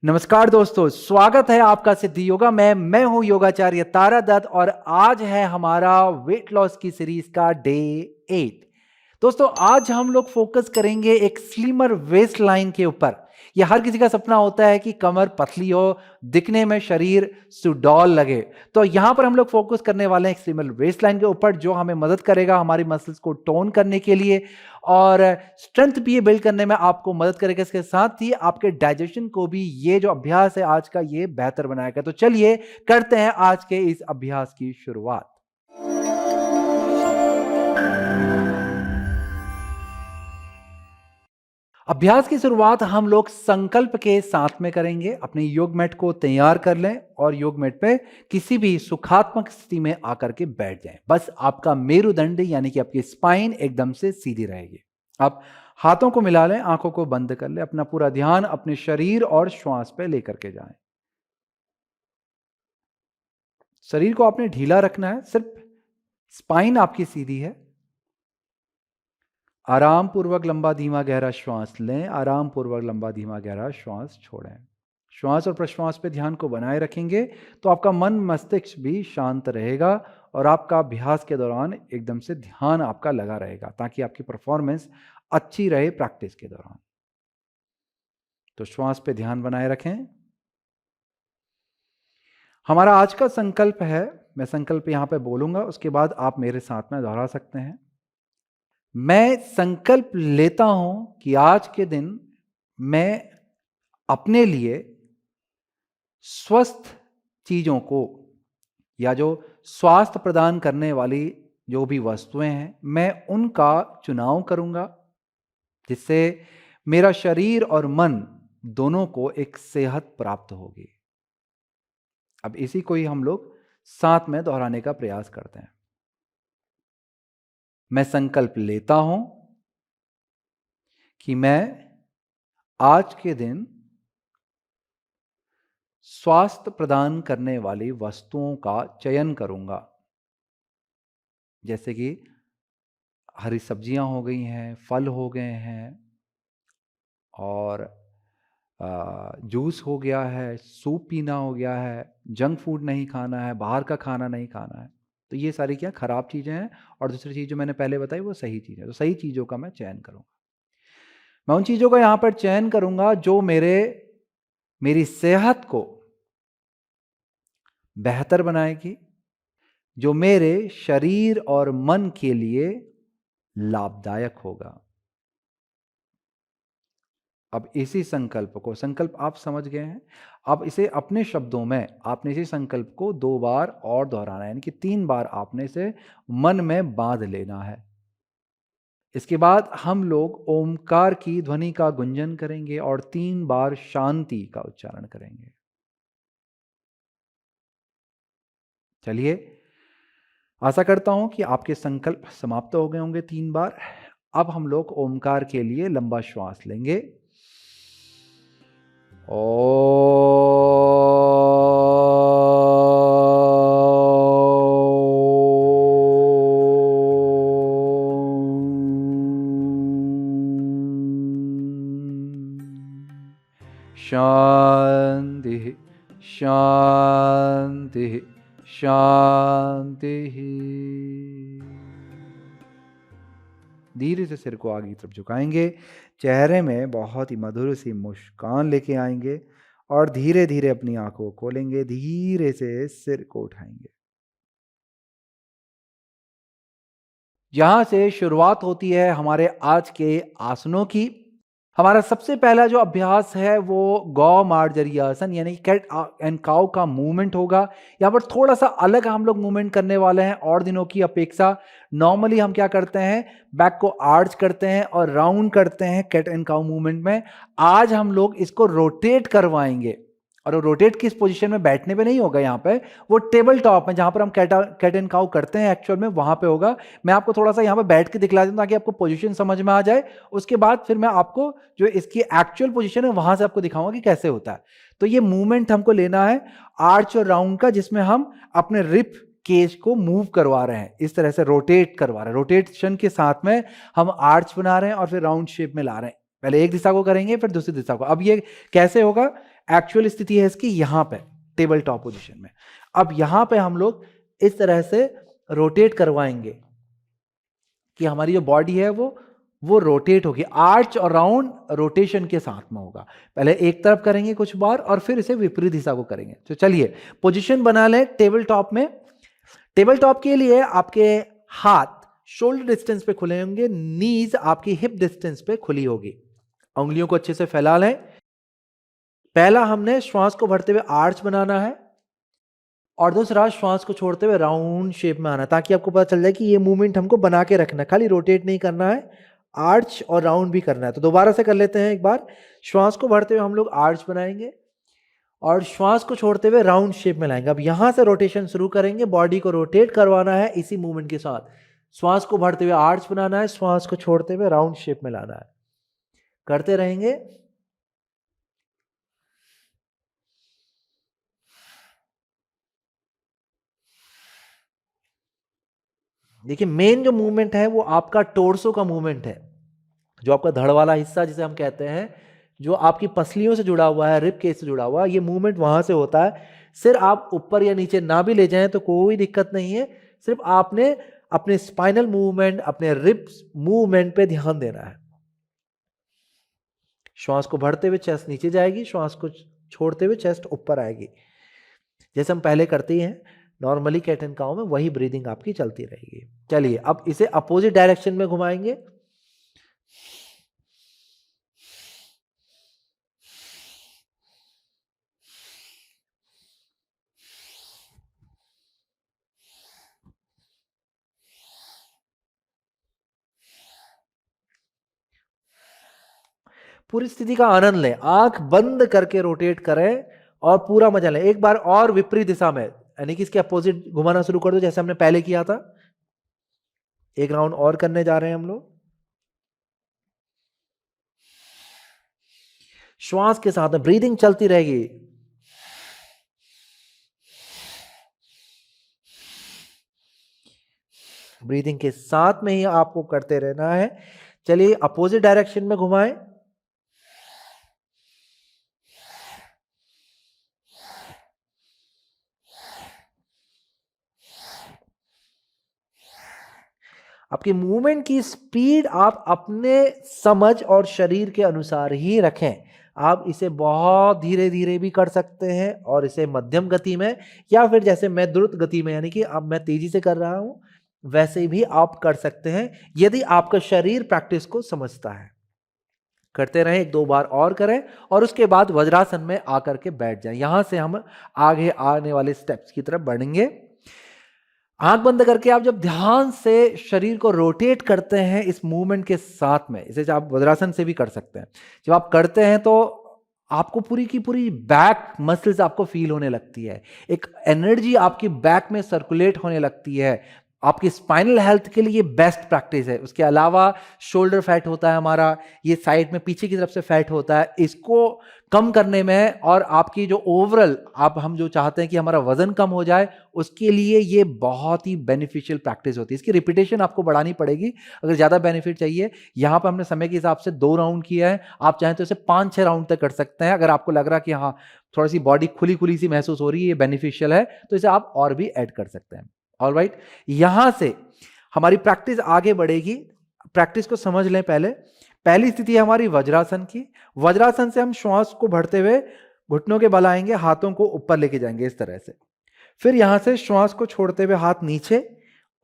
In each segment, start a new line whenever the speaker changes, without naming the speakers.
नमस्कार दोस्तों, स्वागत है आपका सिद्धि योगा में। मैं हूं योगाचार्य तारा दत्त और आज है हमारा वेट लॉस की सीरीज का डे 8। दोस्तों, आज हम लोग फोकस करेंगे एक स्लिमर वेस्ट लाइन के ऊपर। यह हर किसी का सपना होता है कि कमर पतली हो, दिखने में शरीर सुडौल लगे। तो यहां पर हम लोग फोकस करने वाले हैं एक स्लिमर वेस्ट लाइन के ऊपर, जो हमें मदद करेगा हमारी मसल्स को टोन करने के लिए और स्ट्रेंथ भी ये बिल्ड करने में आपको मदद करेगा। इसके साथ ही आपके डाइजेशन को भी ये जो अभ्यास है आज का, ये बेहतर बनाएगा। तो चलिए करते हैं आज के इस अभ्यास की शुरुआत। अभ्यास की शुरुआत हम लोग संकल्प के साथ में करेंगे। अपने योग मैट को तैयार कर लें और योग मैट पे किसी भी सुखात्मक स्थिति में आकर के बैठ जाएं। बस आपका मेरुदंड यानी कि आपकी स्पाइन एकदम से सीधी रहेगी। आप हाथों को मिला लें, आंखों को बंद कर लें, अपना पूरा ध्यान अपने शरीर और श्वास पे लेकर के जाएं। शरीर को आपने ढीला रखना है, सिर्फ स्पाइन आपकी सीधी है। आराम पूर्वक लंबा धीमा गहरा श्वास लें, आराम पूर्वक लंबा धीमा गहरा श्वास छोड़ें। श्वास और प्रश्वास पे ध्यान को बनाए रखेंगे तो आपका मन मस्तिष्क भी शांत रहेगा और आपका अभ्यास के दौरान एकदम से ध्यान आपका लगा रहेगा, ताकि आपकी परफॉर्मेंस अच्छी रहे प्रैक्टिस के दौरान। तो श्वास पे ध्यान बनाए रखें। हमारा आज का संकल्प है, मैं संकल्प यहां पे बोलूंगा, उसके बाद आप मेरे साथ में दोहरा सकते हैं। मैं संकल्प लेता हूं कि आज के दिन मैं अपने लिए स्वस्थ चीजों को या जो स्वास्थ्य प्रदान करने वाली जो भी वस्तुएं हैं, मैं उनका चुनाव करूंगा, जिससे मेरा शरीर और मन दोनों को एक सेहत प्राप्त होगी। अब इसी को ही हम लोग साथ में दोहराने का प्रयास करते हैं। मैं संकल्प लेता हूं कि मैं आज के दिन स्वास्थ्य प्रदान करने वाली वस्तुओं का चयन करूंगा, जैसे कि हरी सब्जियां हो गई हैं, फल हो गए हैं और जूस हो गया है, सूप पीना हो गया है, जंक फूड नहीं खाना है, बाहर का खाना नहीं खाना है। तो ये सारी क्या खराब चीज़ें हैं और दूसरी चीज़ जो मैंने पहले बताई वो सही चीज़ है। तो सही चीज़ों का मैं चयन करूँगा। मैं उन चीज़ों का यहाँ पर चयन करूँगा जो मेरी सेहत को बेहतर बनाएगी, जो मेरे शरीर और मन के लिए लाभदायक होगा। अब इसी संकल्प आप समझ गए हैं। अब इसे अपने शब्दों में आपने इसी संकल्प को 2 बार और दोहराना है, यानी कि 3 बार आपने इसे मन में बांध लेना है। इसके बाद हम लोग ओमकार की ध्वनि का गुंजन करेंगे और 3 बार शांति का उच्चारण करेंगे। चलिए, आशा करता हूं कि आपके संकल्प समाप्त हो गए होंगे 3 बार। अब हम लोग ओमकार के लिए लंबा श्वास लेंगे। शांति शांति शांति। धीरे से सिर को आगे की तरफ झुकाएंगे, चेहरे में बहुत ही मधुर सी मुस्कान लेके आएंगे और धीरे धीरे अपनी आंखों को खोलेंगे, धीरे से सिर को उठाएंगे। यहां से शुरुआत होती है हमारे आज के आसनों की। हमारा सबसे पहला जो अभ्यास है वो गौ मार्जरी आसन यानी कैट एंड काउ का मूवमेंट होगा। यहाँ पर थोड़ा सा अलग हम लोग मूवमेंट करने वाले हैं और दिनों की अपेक्षा। नॉर्मली हम क्या करते हैं, बैक को आर्च करते हैं और राउंड करते हैं कैट एंड काउ मूवमेंट में। आज हम लोग इसको रोटेट करवाएंगे और रोटेट किस पोजीशन में, बैठने पे नहीं होगा, यहाँ पे वो टेबल टॉप में जहां पर हम कैट एंड काउ करते हैं एक्चुअल में वहां पे होगा। मैं आपको थोड़ा सा यहाँ पे बैठ के दिखला दूं ताकि आपको पोजीशन समझ में आ जाए। उसके बाद फिर मैं आपको जो इसकी एक्चुअल पोजीशन है वहां से आपको दिखाऊंगा कि कैसे होता है। तो ये मूवमेंट हमको लेना है आर्च और राउंड का, जिसमें हम अपने रिप केज को मूव करवा रहे हैं, इस तरह से रोटेट करवा रहे हैं। रोटेशन के साथ में हम आर्च बना रहे हैं और फिर राउंड शेप में ला रहे हैं। पहले एक दिशा को करेंगे फिर दूसरी दिशा को। अब ये कैसे होगा? एक्चुअल स्थिति है इसकी यहां पे टेबल टॉप पोजीशन में। अब यहां पे हम लोग इस तरह से रोटेट करवाएंगे कि हमारी जो बॉडी है वो रोटेट होगी, आर्च और राउंड रोटेशन के साथ में होगा। पहले एक तरफ करेंगे कुछ बार और फिर इसे विपरीत दिशा को करेंगे। तो चलिए पोजीशन बना लें टेबल टॉप में। टेबल टॉप के लिए आपके हाथ शोल्डर डिस्टेंस पे खुले होंगे, नीज आपकी हिप डिस्टेंस पे खुली होगी। उंगलियों को अच्छे से फैला लें। पहला हमने श्वास को भरते हुए आर्च बनाना है और दूसरा श्वास को छोड़ते हुए राउंड शेप में आना, ताकि आपको पता चल जाए कि ये मूवमेंट हमको बना के रखना है, खाली रोटेट नहीं करना है, आर्च और राउंड भी करना है। तो दोबारा से कर लेते हैं एक बार। श्वास को भरते हुए हम लोग आर्च बनाएंगे और श्वास को छोड़ते हुए राउंड शेप में लाएंगे। अब यहां से रोटेशन शुरू करेंगे, बॉडी को रोटेट करवाना है इसी मूवमेंट के साथ। श्वास को भरते हुए आर्च बनाना है, श्वास को छोड़ते हुए राउंड शेप में लाना है। करते रहेंगे। देखिए मेन जो मूवमेंट है वो आपका टोर्सो का मूवमेंट है, जो आपका धड़ वाला हिस्सा जिसे हम कहते हैं, जो आपकी पसलियों से जुड़ा हुआ है, रिब केस से जुड़ा हुआ है, ये मूवमेंट वहां से होता है। सिर आप ऊपर या नीचे ना भी ले जाएं तो कोई दिक्कत नहीं है, सिर्फ आपने अपने स्पाइनल मूवमेंट, अपने रिब्स मूवमेंट पे ध्यान देना है। श्वास को भरते हुए चेस्ट नीचे जाएगी, श्वास को छोड़ते हुए चेस्ट ऊपर आएगी, जैसे हम पहले करते ही हैं नॉर्मली कैट एंड काउ में, वही ब्रीदिंग आपकी चलती रहेगी। चलिए अब इसे अपोजिट डायरेक्शन में घुमाएंगे। पूरी स्थिति का आनंद लें, आंख बंद करके रोटेट करें और पूरा मजा लें। एक बार और विपरीत दिशा में, यानी कि इसके अपोजिट घुमाना शुरू कर दो, जैसे हमने पहले किया था। एक राउंड और करने जा रहे हैं हम लोग। श्वास के साथ में ब्रीदिंग चलती रहेगी। ब्रीदिंग के साथ में ही आपको करते रहना है। चलिए अपोजिट डायरेक्शन में घुमाएं। आपकी मूवमेंट की स्पीड आप अपने समझ और शरीर के अनुसार ही रखें। आप इसे बहुत धीरे धीरे भी कर सकते हैं और इसे मध्यम गति में, या फिर जैसे मैं द्रुत गति में, यानी कि अब मैं तेजी से कर रहा हूं, वैसे भी आप कर सकते हैं यदि आपका शरीर प्रैक्टिस को समझता है। करते रहें, एक दो बार और करें और उसके बाद वज्रासन में आकर के बैठ जाएं। यहां से हम आगे आने वाले स्टेप्स की तरफ बढ़ेंगे। आंख बंद करके आप जब ध्यान से शरीर को रोटेट करते हैं इस मूवमेंट के साथ में, इसे आप वज्रासन से भी कर सकते हैं। जब आप करते हैं तो आपको पूरी की पूरी बैक मसल्स आपको फील होने लगती है, एक एनर्जी आपकी बैक में सर्कुलेट होने लगती है। आपकी स्पाइनल हेल्थ के लिए बेस्ट प्रैक्टिस है। उसके अलावा शोल्डर फैट होता है हमारा, ये साइड में पीछे की तरफ से फैट होता है, इसको कम करने में और आपकी जो ओवरऑल हम जो चाहते हैं कि हमारा वजन कम हो जाए, उसके लिए ये बहुत ही बेनिफिशियल प्रैक्टिस होती है। इसकी रिपीटेशन आपको बढ़ानी पड़ेगी अगर ज़्यादा बेनिफिट चाहिए। यहाँ पर हमने समय के हिसाब से 2 राउंड किया है, आप चाहें तो इसे 5-6 राउंड तक कर सकते हैं। अगर आपको लग रहा कि हाँ थोड़ी सी बॉडी खुली खुली सी महसूस हो रही है, ये बेनिफिशियल है, तो इसे आप और भी ऐड कर सकते हैं। ऑलराइट, यहां से हमारी प्रैक्टिस आगे बढ़ेगी। प्रैक्टिस को समझ लें। पहली स्थिति है हमारी वज्रासन की। वज्रासन से हम श्वास को भरते हुए घुटनों के बल आएंगे, हाथों को ऊपर लेके जाएंगे इस तरह से। फिर यहां से श्वास को छोड़ते हुए हाथ नीचे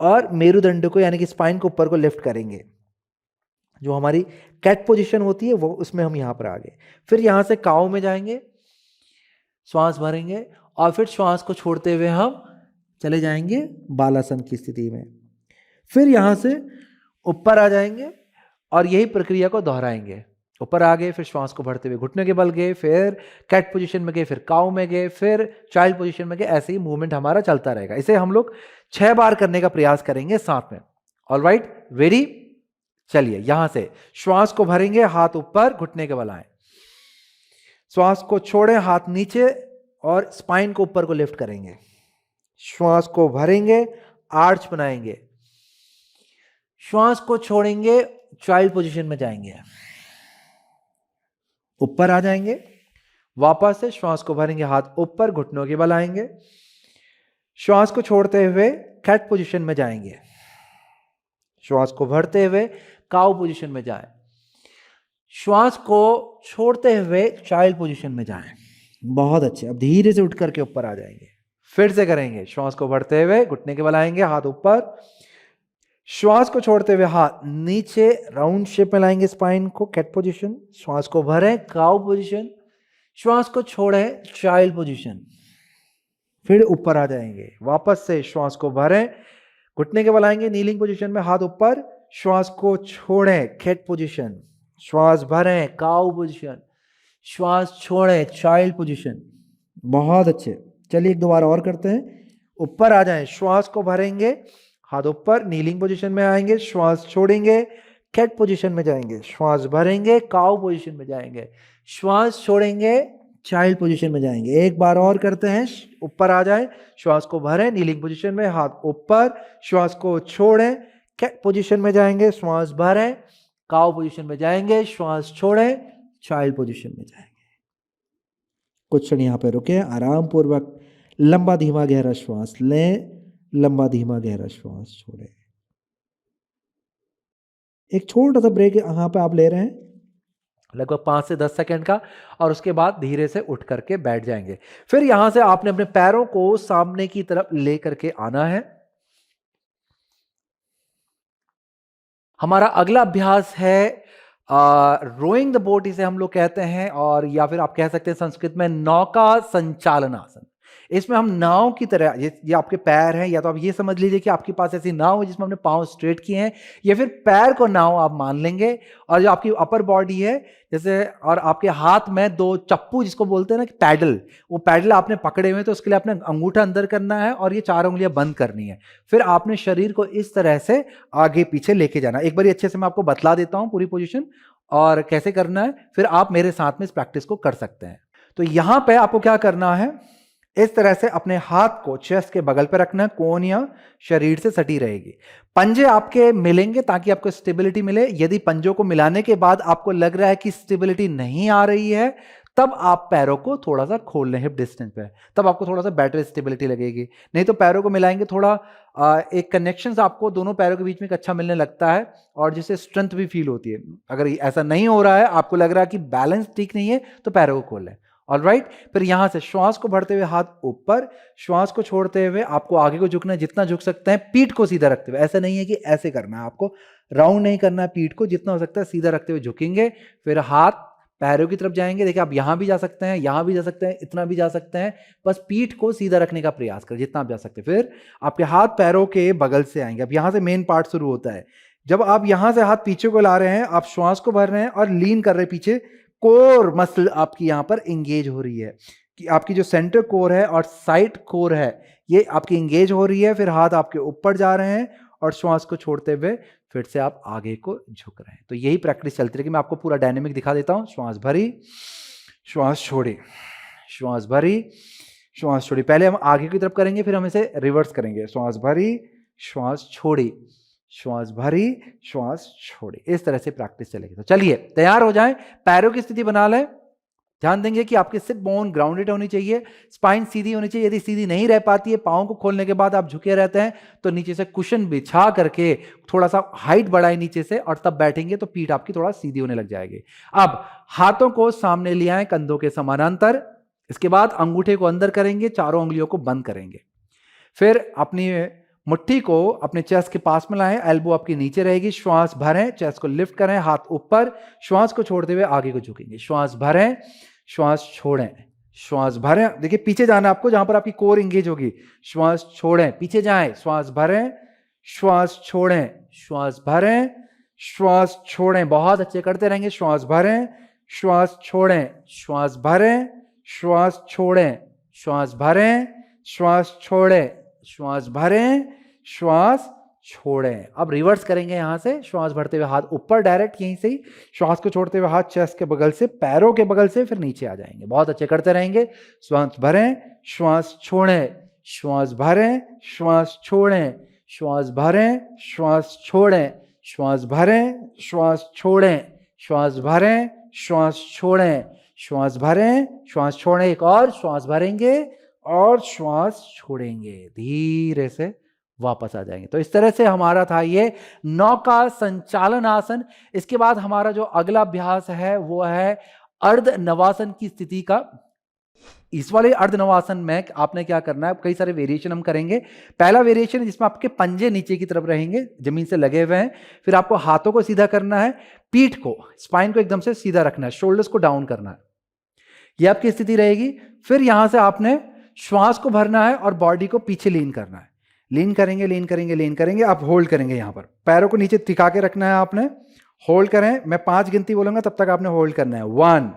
और मेरुदंड को यानी कि स्पाइन को ऊपर को लिफ्ट करेंगे। जो हमारी कैट पोजीशन होती है वो, उसमें हम यहां पर आ गए। फिर यहां से काऊ में जाएंगे, श्वास भरेंगे और फिर श्वास को छोड़ते हुए हम चले जाएंगे बालासन की स्थिति में। फिर यहां से ऊपर आ जाएंगे और यही प्रक्रिया को दोहराएंगे। ऊपर आ गए, फिर श्वास को भरते हुए घुटने के बल गए, फिर कैट पोजीशन में गए, फिर काऊ में गए, फिर चाइल्ड पोजीशन में गए। ऐसे ही मूवमेंट हमारा चलता रहेगा। इसे हम लोग 6 बार करने का प्रयास करेंगे साथ में। Alright, very. चलिए यहां से श्वास को भरेंगे, हाथ ऊपर, घुटने के बल आए। श्वास को छोड़ें, हाथ नीचे और स्पाइन को ऊपर को लिफ्ट करेंगे। श्वास को भरेंगे, आर्च बनाएंगे। श्वास को छोड़ेंगे, चाइल्ड पोजीशन में जाएंगे। ऊपर आ जाएंगे, वापस से श्वास को भरेंगे, हाथ ऊपर, घुटनों के बल आएंगे, श्वास को छोड़ते हुए कैट पोजीशन में जाएंगे, श्वास को भरते हुए काउ पोजीशन में जाएं, श्वास को छोड़ते हुए चाइल्ड पोजीशन में जाएं। बहुत अच्छे। अब धीरे से उठ करके ऊपर आ जाएंगे, फिर से करेंगे, श्वास को भरते हुए घुटने के बल आएंगे, हाथ ऊपर, श्वास को छोड़ते हुए हाथ नीचे राउंड शेप में लाएंगे स्पाइन को, कैट पोजीशन, श्वास को भरें काउ पोजीशन, श्वास को छोड़ें चाइल्ड पोजीशन, फिर ऊपर आ जाएंगे, वापस से श्वास को भरें, घुटने के बल आएंगे, नीलिंग पोजीशन में, हाथ ऊपर, श्वास को छोड़ें कैट पोजीशन, श्वास भरें काउ पोजीशन, श्वास छोड़ें चाइल्ड पोजीशन। बहुत अच्छे। चलिए एक दो बार और करते हैं। ऊपर आ जाएं, श्वास को भरेंगे, हाथ ऊपर, नीलिंग पोजीशन में आएंगे, श्वास छोड़ेंगे कैट पोजीशन में जाएंगे, श्वास भरेंगे काउ पोजीशन में जाएंगे, श्वास छोड़ेंगे चाइल्ड पोजीशन में जाएंगे। एक बार और करते हैं। ऊपर आ जाएं, श्वास को भरें, नीलिंग पोजीशन में, हाथ ऊपर, श्वास को छोड़ें कैट पोजीशन में जाएंगे, श्वास भरें काउ पोजीशन में जाएंगे, श्वास छोड़ें चाइल्ड पोजीशन में जाएंगे। कुछ क्षण यहाँ पे रुके, आराम पूर्वक लंबा धीमा गहरा श्वास लें, लंबा धीमा गहरा श्वास छोड़ें। एक छोटा सा ब्रेक यहाँ पे आप ले रहे हैं, लगभग 5 से 10 सेकंड का, और उसके बाद धीरे से उठ करके बैठ जाएंगे। फिर यहां से आपने अपने पैरों को सामने की तरफ ले करके आना है। हमारा अगला अभ्यास है रोइंग द बोट, इसे हम लोग कहते हैं, और या फिर आप कह सकते हैं संस्कृत में नौका संचालन आसन। इसमें हम नाव की तरह, ये आपके पैर हैं, या तो आप ये समझ लीजिए कि आपके पास ऐसी नाव है जिसमें हमने पांव स्ट्रेट किए हैं, या फिर पैर को नाव आप मान लेंगे, और जो आपकी अपर बॉडी है जैसे, और आपके हाथ में 2 चप्पू जिसको बोलते हैं ना कि पैडल, वो पैडल आपने पकड़े हुए हैं, तो उसके लिए आपने अंगूठा अंदर करना है और ये 4 उंगलियां बंद करनी है। फिर आपने शरीर को इस तरह से आगे पीछे लेके जाना। एक बार अच्छे से मैं आपको बतला देता हूं पूरी पोजीशन और कैसे करना है, फिर आप मेरे साथ में इस प्रैक्टिस को कर सकते हैं। तो यहां पे आपको क्या करना है, इस तरह से अपने हाथ को चेस्ट के बगल पे रखना है, कोहनियां शरीर से सटी रहेगी, पंजे आपके मिलेंगे ताकि आपको स्टेबिलिटी मिले। यदि पंजों को मिलाने के बाद आपको लग रहा है कि स्टेबिलिटी नहीं आ रही है, तब आप पैरों को थोड़ा सा खोल लें हिप डिस्टेंस पे, तब आपको थोड़ा सा बेटर स्टेबिलिटी लगेगी। नहीं तो पैरों को मिलाएंगे, थोड़ा एक कनेक्शन आपको दोनों पैरों के बीच में एक अच्छा मिलने लगता है, और जिससे स्ट्रेंथ भी फील होती है। अगर ऐसा नहीं हो रहा है, आपको लग रहा है कि बैलेंस ठीक नहीं है, तो पैरों को खोल लें। ऑलराइट, फिर यहां से श्वास को भरते हुए हाथ ऊपर, श्वास को छोड़ते हुए आपको आगे को झुकना है, जितना झुक सकते हैं, पीठ को सीधा रखते हुए। ऐसा नहीं है कि ऐसे करना है, आपको राउंड नहीं करना है, पीठ को जितना हो सकता है सीधा रखते हुए झुकेंगे। फिर हाथ पैरों की तरफ जाएंगे, देखिए आप यहां भी जा सकते हैं, यहां भी जा सकते हैं, इतना भी जा सकते हैं, बस पीठ को सीधा रखने का प्रयास करें जितना आप जा सकते हैं। फिर आपके हाथ पैरों के बगल से आएंगे। अब यहां से मेन पार्ट शुरू होता है। जब आप यहां से हाथ पीछे को ला रहे हैं, आप श्वास को भर रहे हैं और लीन कर रहे हैं पीछे, कोर मसल आपकी यहां पर एंगेज हो रही है, कि आपकी जो सेंटर कोर है और साइड कोर है ये आपकी एंगेज हो रही है। फिर हाथ आपके ऊपर जा रहे हैं और श्वास को छोड़ते हुए फिर से आप आगे को झुक रहे हैं। तो यही प्रैक्टिस चलती रहेगी। मैं आपको पूरा डायनेमिक दिखा देता हूं। श्वास भरी, श्वास छोड़ी, श्वास भरी, श्वास छोड़ी। पहले हम आगे की तरफ करेंगे, फिर हम इसे रिवर्स करेंगे। श्वास भरी, श्वास छोड़ी, श्वास भरी, श्वास छोड़ी। इस तरह से प्रैक्टिस चलेगी। तो चलिए तैयार हो जाएं, पैरों की स्थिति बना लें। ध्यान देंगे कि आपकी सिट बोन ग्राउंडेड होनी चाहिए, स्पाइन सीधी होनी चाहिए। यदि सीधी नहीं रह पाती है, पाँव को खोलने के बाद आप झुके रहते हैं, तो नीचे से कुशन बिछा करके थोड़ा सा हाइट बढ़ाएं नीचे से, और तब बैठेंगे तो पीठ आपकी थोड़ा सीधी होने लग जाएगी। अब हाथों को सामने ले आएं, कंधों के समानांतर। इसके बाद अंगूठे को अंदर करेंगे, चारों उंगलियों को बंद करेंगे। फिर अपनी मुट्ठी को अपने चेस्ट के पास में लाएं, एल्बो आपकी नीचे रहेगी। श्वास भरें, चेस्ट को लिफ्ट करें, हाथ ऊपर, श्वास को छोड़ते हुए आगे को झुकेंगे। श्वास भरें, श्वास छोड़ें, श्वास भरें। देखिए पीछे जाना आपको, जहां पर आपकी कोर इंगेज होगी। श्वास छोड़ें, पीछे जाएं, श्वास भरें, श्वास छोड़ें, श्वास भरें, श्वास छोड़ें। बहुत अच्छे करते रहेंगे। श्वास भरें, श्वास छोड़ें, श्वास भरें, श्वास छोड़ें, श्वास भरें, श्वास छोड़ें, श्वास भरें, श्वास छोड़ें। अब रिवर्स करेंगे यहां से। श्वास भरते हुए हाथ ऊपर डायरेक्ट यहीं से ही, श्वास को छोड़ते हुए हाथ चेस्ट के बगल से, पैरों के बगल से, फिर नीचे आ जाएंगे। बहुत अच्छे करते रहेंगे। श्वास भरें, श्वास छोड़ें, श्वास भरें, श्वास छोड़ें, श्वास भरें, श्वास छोड़ें, श्वास भरें, श्वास छोड़ें, श्वास भरें, श्वास छोड़ें, श्वास भरें, श्वास छोड़ें, एक और श्वास भरेंगे और श्वास छोड़ेंगे, धीरे से वापस आ जाएंगे। तो इस तरह से हमारा था ये नौका संचालन आसन। इसके बाद हमारा जो अगला अभ्यास है वो है अर्ध नवासन की स्थिति का। इस वाले अर्ध नवासन में आपने क्या करना है, कई सारे वेरिएशन हम करेंगे। पहला वेरिएशन है जिसमें आपके पंजे नीचे की तरफ रहेंगे, जमीन से लगे हुए हैं। फिर आपको हाथों को सीधा करना है, पीठ को, स्पाइन को एकदम से सीधा रखना है, शोल्डर्स को डाउन करना है, यह आपकी स्थिति रहेगी। फिर यहां से आपने श्वास को भरना है और बॉडी को पीछे लीन करना है। लीन करेंगे, लीन करेंगे, लीन करेंगे, आप होल्ड करेंगे। यहां पर पैरों को नीचे टिका के रखना है आपने, होल्ड करें। मैं 5 गिनती बोलूंगा तब तक आपने होल्ड करना है। 1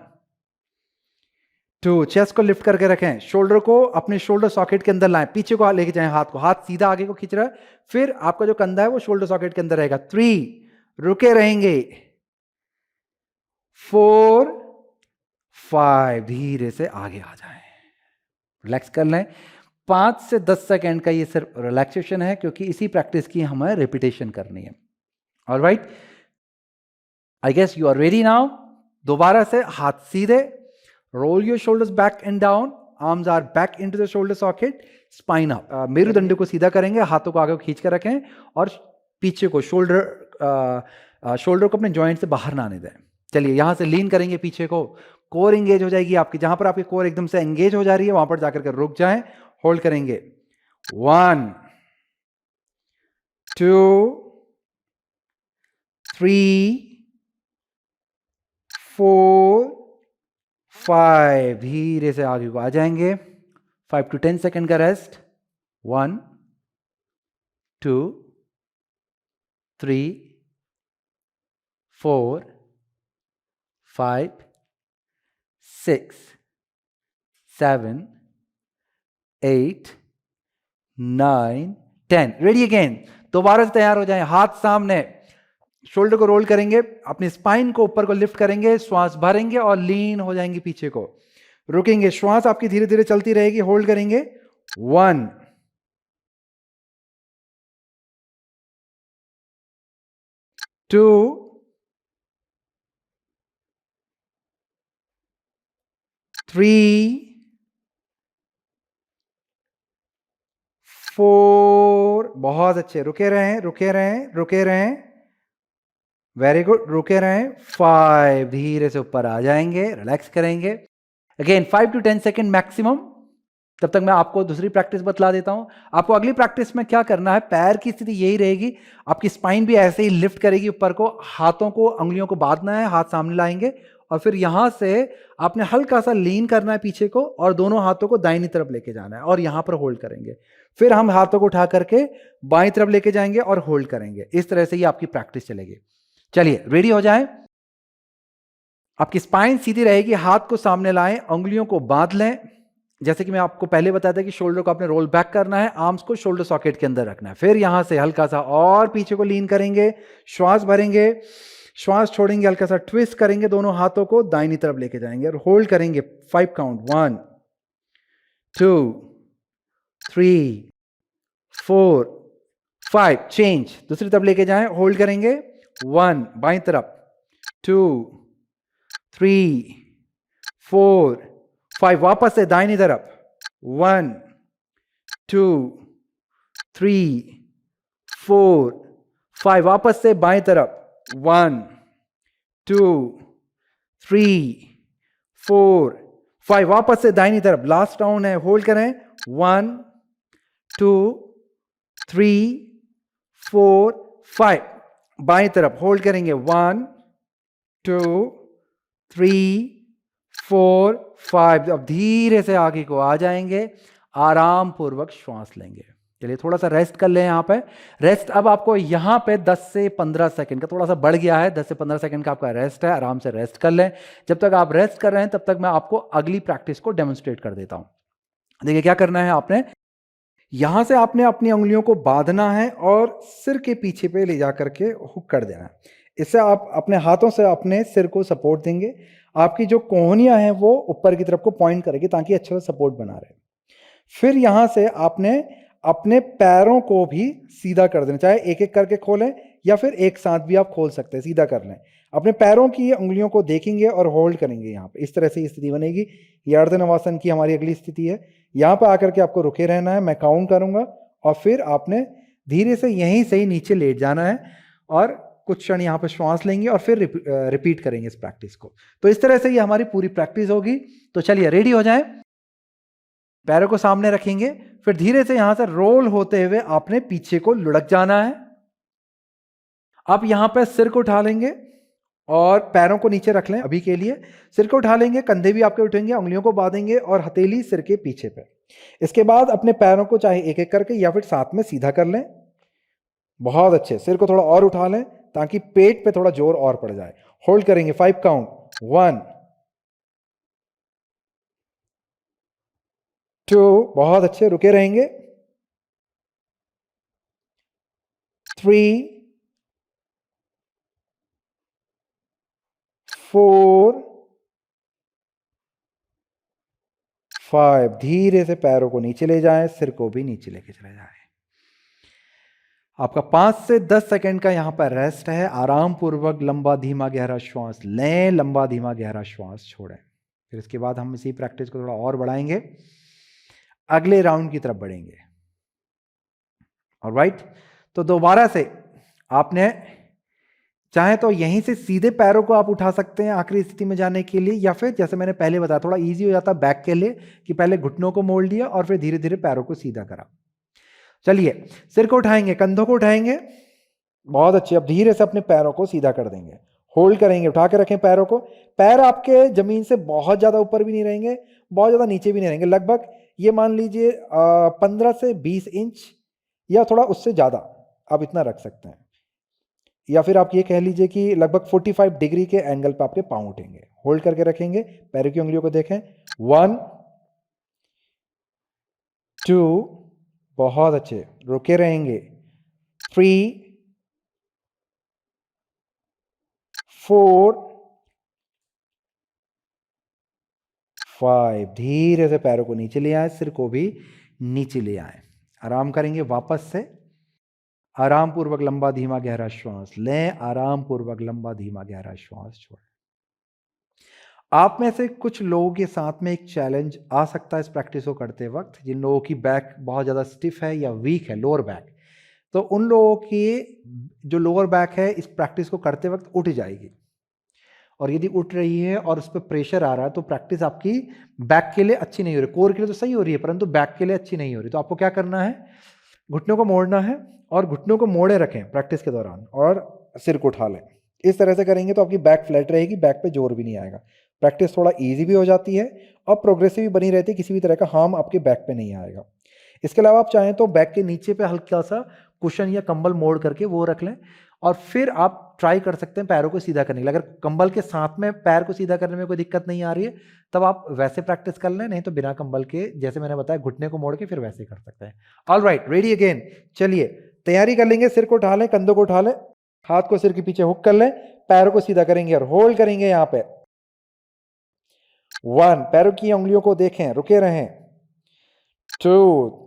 2, चेस्ट को लिफ्ट करके रखें, शोल्डर को अपने शोल्डर सॉकेट के अंदर लाएं, पीछे को लेके जाएं, हाथ को, हाथ सीधा आगे को खींच रहा है। फिर आपका जो कंधा है वो शोल्डर सॉकेट के अंदर रहेगा। 3, रुके रहेंगे। 4 5, धीरे से आगे आ जाएं, रिलैक्स कर लें। 5 से 10 सेकेंड का ये सिर्फ रिलैक्सेशन है, क्योंकि इसी प्रैक्टिस की हमें रिपीटेशन करनी है। Alright, I guess you are ready now. दोबारा से हाथ सीधे, roll your shoulders back and down, arms are back into the shoulder socket, spine up, मेरुदंड को सीधा करेंगे, हाथों को आगे खींच कर रखें और पीछे को शोल्डर को अपने जॉइंट से बाहर ना आने दें। चलिए यहां से लीन करेंगे पीछे को, कोर एंगेज हो जाएगी आपकी। जहां पर आपकी कोर एकदम से एंगेज हो जा रही है वहां पर जाकर के रुक जाएं, होल्ड करेंगे। 1 2 3 4 5, धीरे से आगे को आ जाएंगे। 5 to 10 सेकेंड का रेस्ट। 1 2 3 4 5 6 7 8 9 10। रेडी अगेन, दोबारा से तैयार हो जाएं। हाथ सामने, शोल्डर को रोल करेंगे, अपनी स्पाइन को ऊपर को लिफ्ट करेंगे, श्वास भरेंगे और लीन हो जाएंगे पीछे को, रुकेंगे। श्वास आपकी धीरे धीरे चलती रहेगी, होल्ड करेंगे। 1 2 3 4, बहुत अच्छे, रुके रहें, रुके रहें, रुके रहें, वेरी गुड, रुके रहें। 5, धीरे से ऊपर आ जाएंगे, रिलैक्स करेंगे। Again 5 to 10 second maximum. तब तक मैं आपको दूसरी प्रैक्टिस बतला देता हूं। आपको अगली प्रैक्टिस में क्या करना है, पैर की स्थिति यही रहेगी, आपकी स्पाइन भी ऐसे ही लिफ्ट करेगी ऊपर को, हाथों को, अंगुलियों को बांधना है, हाथ सामने लाएंगे और फिर यहां से आपने हल्का सा लीन करना है पीछे को और दोनों हाथों को दाहिनी तरफ लेके जाना है और यहां पर होल्ड करेंगे। फिर हम हाथों को उठा करके बाईं तरफ लेके जाएंगे और होल्ड करेंगे। इस तरह से ही आपकी प्रैक्टिस चलेगी। चलिए रेडी हो जाएं। आपकी स्पाइन सीधी रहेगी, हाथ को सामने लाएं, उंगलियों को बांध लें। जैसे कि मैं आपको पहले बताया था कि शोल्डर को आपने रोल बैक करना है, आर्म्स को शोल्डर सॉकेट के अंदर रखना है। फिर यहां से हल्का सा और पीछे को लीन करेंगे, श्वास भरेंगे, श्वास छोड़ेंगे, हल्का सा ट्विस्ट करेंगे, दोनों हाथों को दाहिनी तरफ लेके जाएंगे और होल्ड करेंगे। 5 काउंट, 1 2 3 4 5, चेंज, दूसरी तरफ लेके जाएं, होल्ड करेंगे। 1, बाईं तरफ, 2 3 4 5, वापस से दाहिनी तरफ, 1 2 3 4 5, वापस से बाईं तरफ, 1 2 3 4 5, वापस से दाहिनी तरफ। लास्ट राउंड है, होल्ड करें। 1 2 3 4 5, बाईं तरफ, होल्ड करेंगे। 1 2 3 4 5, अब धीरे से आगे को आ जाएंगे, आराम पूर्वक श्वास लेंगे। चलिए थोड़ा सा रेस्ट कर लें यहाँ पे। रेस्ट अब आपको यहाँ पे 10 से 15 सेकंड का, थोड़ा सा बढ़ गया है, 10 से 15 सेकंड का आपका रेस्ट है। आराम से रेस्ट कर लें। जब तक आप रेस्ट कर रहे हैं तब तक मैं आपको अगली प्रैक्टिस को डेमोन्स्ट्रेट कर देता हूं। देखिए क्या करना है, आपने यहां से आपने अपनी उंगलियों को बांधना है और सिर के पीछे पे ले जाकर के हुक कर देना है। इससे आप अपने हाथों से अपने सिर को सपोर्ट देंगे। आपकी जो कोहनियां हैं वो ऊपर की तरफ को पॉइंट करेगी ताकि अच्छा सा सपोर्ट बना रहे। फिर यहां से आपने अपने पैरों को भी सीधा कर देना, चाहे एक एक करके खोलें या फिर एक साथ भी आप खोल सकते हैं, सीधा कर लें। अपने पैरों की उंगलियों को देखेंगे और होल्ड करेंगे यहाँ पे। इस तरह से स्थिति बनेगी। ये अर्ध नवासन की हमारी अगली स्थिति है। यहाँ पे आकर के आपको रुके रहना है, मैं काउंट करूंगा और फिर आपने धीरे से यहीं से ही नीचे लेट जाना है और कुछ क्षण यहाँ पे श्वास लेंगे और फिर रिपीट करेंगे इस प्रैक्टिस को। तो इस तरह से ये हमारी पूरी प्रैक्टिस होगी। तो चलिए रेडी हो जाएं, पैरों को सामने रखेंगे, फिर धीरे से यहां से रोल होते हुए आपने पीछे को लुढ़क जाना है। आप यहां पे सिर को उठा लेंगे और पैरों को नीचे रख लें अभी के लिए। सिर को उठा लेंगे, कंधे भी आपके उठेंगे, उंगलियों को बांधेंगे और हथेली सिर के पीछे पे। इसके बाद अपने पैरों को चाहे एक एक करके या फिर साथ में सीधा कर लें। बहुत अच्छे, सिर को थोड़ा और उठा लें ताकि पेट पे थोड़ा जोर और पड़ जाए। होल्ड करेंगे 5 काउंट, 1 2, बहुत अच्छे, रुके रहेंगे, 3 4 5। धीरे से पैरों को नीचे ले जाएं, सिर को भी नीचे लेके चले जाएं। आपका 5 से 10 सेकंड का यहां पर रेस्ट है। आराम पूर्वक लंबा धीमा गहरा श्वास लें, लंबा धीमा गहरा श्वास छोड़ें। फिर इसके बाद हम इसी प्रैक्टिस को थोड़ा और बढ़ाएंगे, अगले राउंड की तरफ बढ़ेंगे। ऑलराइट, तो दोबारा से आपने चाहे तो यहीं से सीधे पैरों को आप उठा सकते हैं आखिरी स्थिति में जाने के लिए, या फिर जैसे मैंने पहले बताया थोड़ा इजी हो जाता बैक के लिए कि पहले घुटनों को मोड़ लिया और फिर धीरे धीरे पैरों को सीधा करा। चलिए, सिर को उठाएंगे, कंधों को उठाएंगे, बहुत अच्छे। अब धीरे से अपने पैरों को सीधा कर देंगे, होल्ड करेंगे, उठा के रखें पैरों को। पैर आपके जमीन से बहुत ज्यादा ऊपर भी नहीं रहेंगे, बहुत ज्यादा नीचे भी नहीं रहेंगे, लगभग ये मान लीजिए 15 से 20 इंच या थोड़ा उससे ज्यादा आप इतना रख सकते हैं, या फिर आप ये कह लीजिए कि लगभग 45 डिग्री के एंगल पे आपके पांव उठेंगे। होल्ड करके रखेंगे, पैरों की उंगलियों को देखें, 1 2, बहुत अच्छे, रुके रहेंगे, 3 4 5। धीरे से पैरों को नीचे ले आए, सिर को भी नीचे ले आए। आराम करेंगे, वापस से आराम पूर्वक लंबा धीमा गहरा श्वास लें, आराम पूर्वक लंबा धीमा गहरा श्वास छोड़ें। आप में से कुछ लोगों के साथ में एक चैलेंज आ सकता है इस प्रैक्टिस को करते वक्त, जिन लोगों की बैक बहुत ज़्यादा स्टिफ है या वीक है, लोअर बैक, तो उन लोगों की जो लोअर बैक है इस प्रैक्टिस को करते वक्त उठ जाएगी। और यदि उठ रही है और उस पर प्रेशर आ रहा है तो प्रैक्टिस आपकी बैक के लिए अच्छी नहीं हो रही। कोर के लिए तो सही हो रही है परंतु बैक के लिए अच्छी नहीं हो रही। तो आपको क्या करना है, घुटनों को मोड़ना है और घुटनों को मोड़े रखें प्रैक्टिस के दौरान और सिर को उठा लें। इस तरह से करेंगे तो आपकी बैक फ्लैट रहेगी, बैक पे जोर भी नहीं आएगा। प्रैक्टिस थोड़ा इजी भी हो जाती है और प्रोग्रेसिव भी बनी रहती है, किसी भी तरह का हार्म आपके बैक पे नहीं आएगा। इसके अलावा आप चाहें तो बैक के नीचे पे हल्का सा कुशन या कंबल मोड़ करके वो रख लें और फिर आप ट्राई कर सकते हैं पैरों को सीधा करने के लिए। अगर कंबल के साथ में पैर को सीधा करने में कोई दिक्कत नहीं आ रही है तब आप वैसे प्रैक्टिस कर लें, नहीं तो बिना कंबल के जैसे मैंने बताया घुटने को मोड़ के फिर वैसे कर सकते हैं। Alright, ready again. चलिए तैयारी कर लेंगे, सिर को उठा लें, कंधों को उठा लें, हाथ को सिर के पीछे हुक कर लें, पैरों को सीधा करेंगे और होल्ड करेंगे यहां पे 1, पैरों की उंगलियों को देखें, रुके रहें, 2,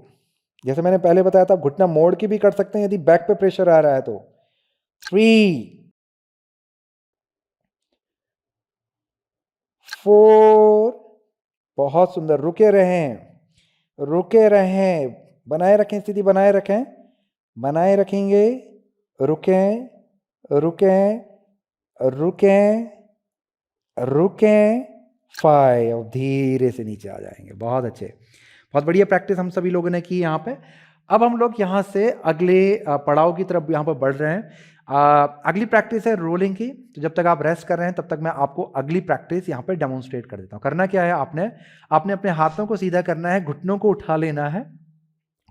जैसे मैंने पहले बताया था घुटना मोड़ के भी कर सकते हैं यदि बैक पे प्रेशर आ रहा है तो, 3, 4, बहुत सुंदर, रुके रहें, रुके रहें, बनाए रखें, स्थिति बनाए रखें, बनाए रखेंगे, रुकें, रुकें, रुकें, रुकें, 5, धीरे से नीचे आ जाएंगे। बहुत अच्छे, बहुत बढ़िया प्रैक्टिस हम सभी लोगों ने की यहाँ पे। अब हम लोग यहाँ से अगले पड़ाव की तरफ यहाँ पर बढ़ रहे हैं। अगली प्रैक्टिस है रोलिंग की। तो जब तक आप रेस्ट कर रहे हैं तब तक मैं आपको अगली प्रैक्टिस यहाँ पे डेमोन्स्ट्रेट कर देता हूँ। करना क्या है, आपने अपने हाथों को सीधा करना है, घुटनों को उठा लेना है,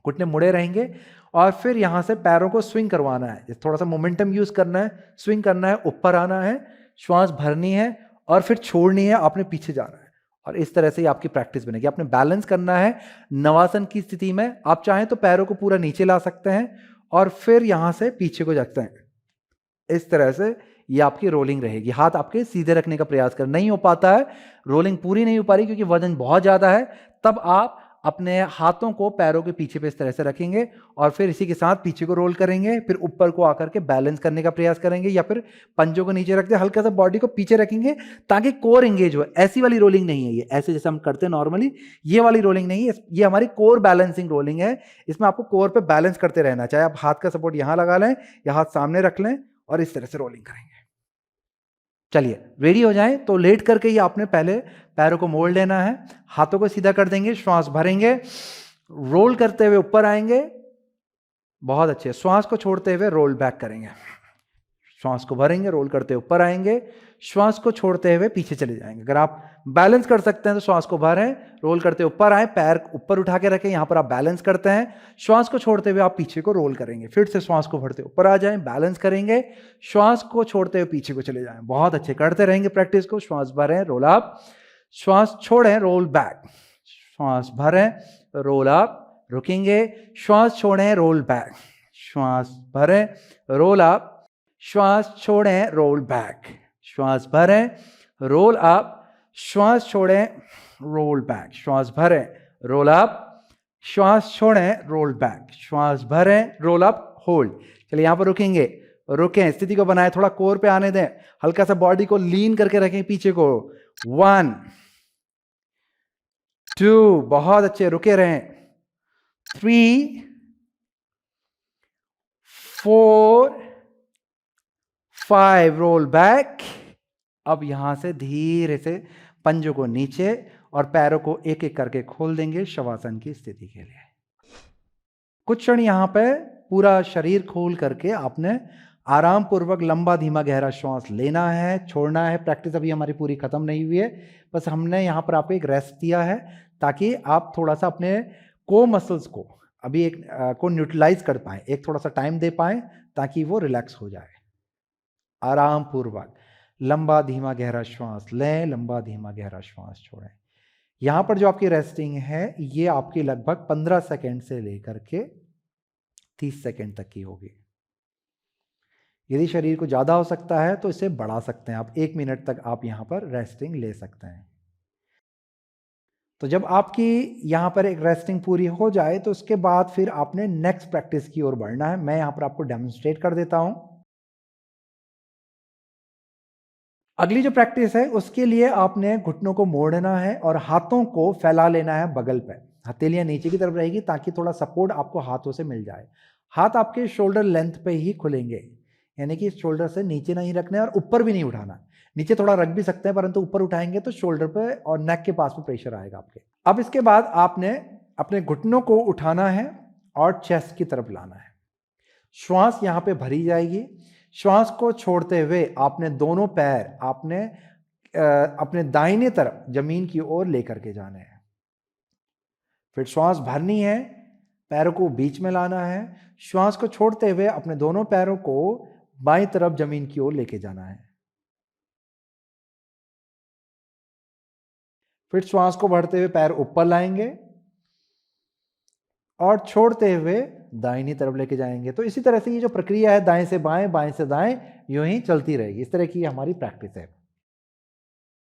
घुटने मुड़े रहेंगे और फिर यहाँ से पैरों को स्विंग करवाना है, थोड़ा सा मोमेंटम यूज करना है, स्विंग करना है, ऊपर आना है, श्वास भरनी है और फिर छोड़नी है, आपने पीछे जाना है। और इस तरह से ही आपकी प्रैक्टिस बनेगी। आपने बैलेंस करना है नवासन की स्थिति में। आप चाहें तो पैरों को पूरा नीचे ला सकते हैं और फिर यहां से पीछे को जाते हैं। इस तरह से ये आपकी रोलिंग रहेगी। हाथ आपके सीधे रखने का प्रयास करें, नहीं हो पाता है, रोलिंग पूरी नहीं हो पा रही क्योंकि वजन बहुत ज्यादा है, तब आप अपने हाथों को पैरों के पीछे पे इस तरह से रखेंगे और फिर इसी के साथ पीछे को रोल करेंगे, फिर ऊपर को आकर के बैलेंस करने का प्रयास करेंगे या फिर पंजों को नीचे रख दे, हल्का सा बॉडी को पीछे रखेंगे ताकि कोर एंगेज हो। ऐसी वाली रोलिंग नहीं है ये, ऐसे जैसे हम करते हैं नॉर्मली, ये वाली रोलिंग नहीं है, ये हमारी कोर बैलेंसिंग रोलिंग है। इसमें आपको कोर पे बैलेंस करते रहना, चाहे आप हाथ का सपोर्ट यहां लगा लें या हाथ सामने रख लें और इस तरह से रोलिंग करेंगे। चलिए रेडी हो जाएं तो लेट करके ही आपने पहले पैरों को मोड़ लेना है, हाथों को सीधा कर देंगे, श्वास भरेंगे, रोल करते हुए ऊपर आएंगे, बहुत अच्छे, श्वास को छोड़ते हुए रोल बैक करेंगे, श्वास को भरेंगे, रोल करते हुए ऊपर आएंगे, श्वास को छोड़ते हुए पीछे चले जाएंगे। अगर आप बैलेंस कर सकते हैं तो श्वास को भरें, रोल करते ऊपर आए, पैर ऊपर उठा के रखें, यहां पर आप बैलेंस करते हैं, श्वास को छोड़ते हुए आप पीछे को रोल करेंगे, फिर से श्वास को भरते ऊपर आ जाएं, बैलेंस करेंगे, श्वास को छोड़ते हुए पीछे को चले जाएं। बहुत अच्छे, करते रहेंगे प्रैक्टिस को। श्वास भरें, रोल अप, श्वास छोड़ें, रोल बैक, श्वास भरें, रोल अप, रुकेंगे, श्वास छोड़ें, रोल बैक, श्वास भरें, रोल अप, श्वास छोड़ें, रोल बैक, श्वास भरें, रोल अप, श्वास छोड़ें, रोल बैक, श्वास भरें, रोल अप, श्वास छोड़ें, रोल बैक, श्वास भरें, रोल अप, होल्ड। चलिए यहां पर रुकेंगे, रुकें, स्थिति को बनाए, थोड़ा कोर पे आने दें, हल्का सा बॉडी को लीन करके रखें पीछे को। 1 2, बहुत अच्छे, रुके रहें। 3 4 5, रोल बैक। अब यहां से धीरे से पंजों को नीचे और पैरों को एक एक करके खोल देंगे शवासन की स्थिति के लिए। कुछ क्षण यहां पे पूरा शरीर खोल करके आपने आराम पूर्वक लंबा धीमा गहरा श्वास लेना है, छोड़ना है। प्रैक्टिस अभी हमारी पूरी खत्म नहीं हुई है, बस हमने यहां पर आपको एक रेस्ट दिया है ताकि आप थोड़ा सा अपने को मसल्स को अभी एक को न्यूट्रलाइज कर पाए, एक थोड़ा सा टाइम दे पाए ताकि वो रिलैक्स हो जाए। आराम पूर्वक लंबा धीमा गहरा श्वास लें, लंबा धीमा गहरा श्वास छोड़ें। यहां पर जो आपकी रेस्टिंग है ये आपकी लगभग 15 सेकेंड से लेकर के 30 सेकेंड तक की होगी। यदि शरीर को ज्यादा हो सकता है तो इसे बढ़ा सकते हैं आप, 1 मिनट तक आप यहां पर रेस्टिंग ले सकते हैं। तो जब आपकी यहां पर एक रेस्टिंग पूरी हो जाए तो उसके बाद फिर आपने नेक्स्ट प्रैक्टिस की ओर बढ़ना है। मैं यहां पर आपको डेमोन्स्ट्रेट कर देता हूं। अगली जो प्रैक्टिस है उसके लिए आपने घुटनों को मोड़ना है और हाथों को फैला लेना है बगल पे, हथेलियां नीचे की तरफ रहेगी ताकि थोड़ा सपोर्ट आपको हाथों से मिल जाए। हाथ आपके शोल्डर लेंथ पे ही खुलेंगे, यानी कि शोल्डर से नीचे नहीं रखना है और ऊपर भी नहीं उठाना। नीचे थोड़ा रख भी सकते हैं परंतु ऊपर उठाएंगे तो शोल्डर पे और नेक के पास में प्रेशर आएगा आपके। अब इसके बाद आपने अपने घुटनों को उठाना है और चेस्ट की तरफ लाना है। श्वास यहां पे भरी जाएगी, श्वास को छोड़ते हुए आपने दोनों पैर आपने अपने दाहिने तरफ जमीन की ओर लेकर के जाने हैं। फिर श्वास भरनी है, पैरों को बीच में लाना है, श्वास को छोड़ते हुए अपने दोनों पैरों को बाईं तरफ जमीन की ओर लेके जाना है। फिर श्वास को भरते हुए पैर ऊपर लाएंगे और छोड़ते हुए दाहिनी तरफ लेके जाएंगे। तो इसी तरह से ये जो प्रक्रिया है दाएं से बाएं, बाएं से दाएं, यूं ही चलती रहेगी। इस तरह की हमारी प्रैक्टिस है।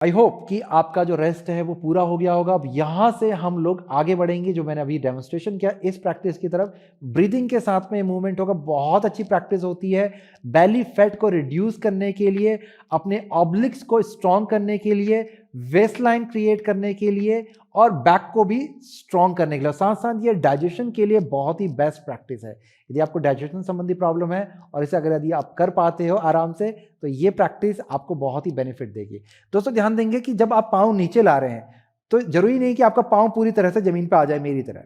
आई होप कि आपका जो रेस्ट है वो पूरा हो गया होगा। अब यहां से हम लोग आगे बढ़ेंगे, जो मैंने अभी डेमोन्स्ट्रेशन किया इस प्रैक्टिस की तरफ। ब्रीदिंग के साथ में मूवमेंट होगा, बहुत अच्छी प्रैक्टिस होती है बेली फैट को रिड्यूस करने के लिए, अपने ऑब्लिक्स को स्ट्रॉन्ग करने के लिए, वेस्ट लाइन क्रिएट करने के लिए और बैक को भी स्ट्रॉन्ग करने के लिए। साथ साथ ये डाइजेशन के लिए बहुत ही बेस्ट प्रैक्टिस है। यदि आपको डाइजेशन संबंधी प्रॉब्लम है और इसे अगर यदि आप कर पाते हो आराम से तो ये प्रैक्टिस आपको बहुत ही बेनिफिट देगी। दोस्तों ध्यान देंगे कि जब आप पाँव नीचे ला रहे हैं तो जरूरी नहीं कि आपका पाँव पूरी तरह से जमीन पर आ जाए मेरी तरह,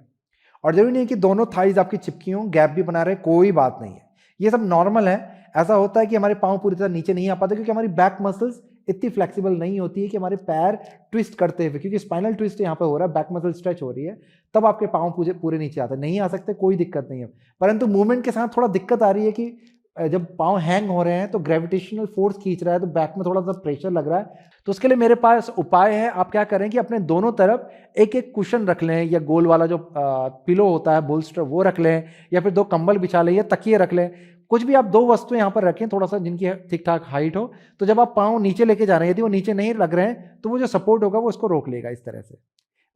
और जरूरी नहीं कि दोनों थाइज आपकी चिपकी हों, गैप भी बना रहे, कोई बात नहीं है, ये सब नॉर्मल है। ऐसा होता है कि हमारे पाँव पूरी तरह नीचे नहीं आ पाते क्योंकि हमारी बैक मसल्स इतनी फ्लेक्सिबल नहीं होती है कि हमारे पैर ट्विस्ट करते हुए, क्योंकि स्पाइनल ट्विस्ट यहाँ पे हो रहा है, बैक मसल स्ट्रेच हो रही है, तब आपके पाँव पूरे नीचे आते नहीं आ सकते, कोई दिक्कत नहीं है। परंतु मूवमेंट के साथ थोड़ा दिक्कत आ रही है कि जब पाँव हैंग हो रहे हैं तो ग्रेविटेशनल फोर्स खींच रहा है तो बैक में थोड़ा सा प्रेशर लग रहा है। तो उसके लिए मेरे पास उपाय है। आप क्या करें कि अपने दोनों तरफ एक एक कुशन रख लें, या गोल वाला जो पिलो होता है बोल्स्टर वो रख लें, या फिर 2 कंबल बिछा लें या तकिए रख लें। कुछ भी आप 2 वस्तुएं यहां पर रखें थोड़ा सा जिनकी ठीक ठाक हाइट हो, तो जब आप पाँव नीचे लेके जा रहे हैं, यदि वो नीचे नहीं लग रहे हैं तो वो जो सपोर्ट होगा वो उसको रोक लेगा इस तरह से।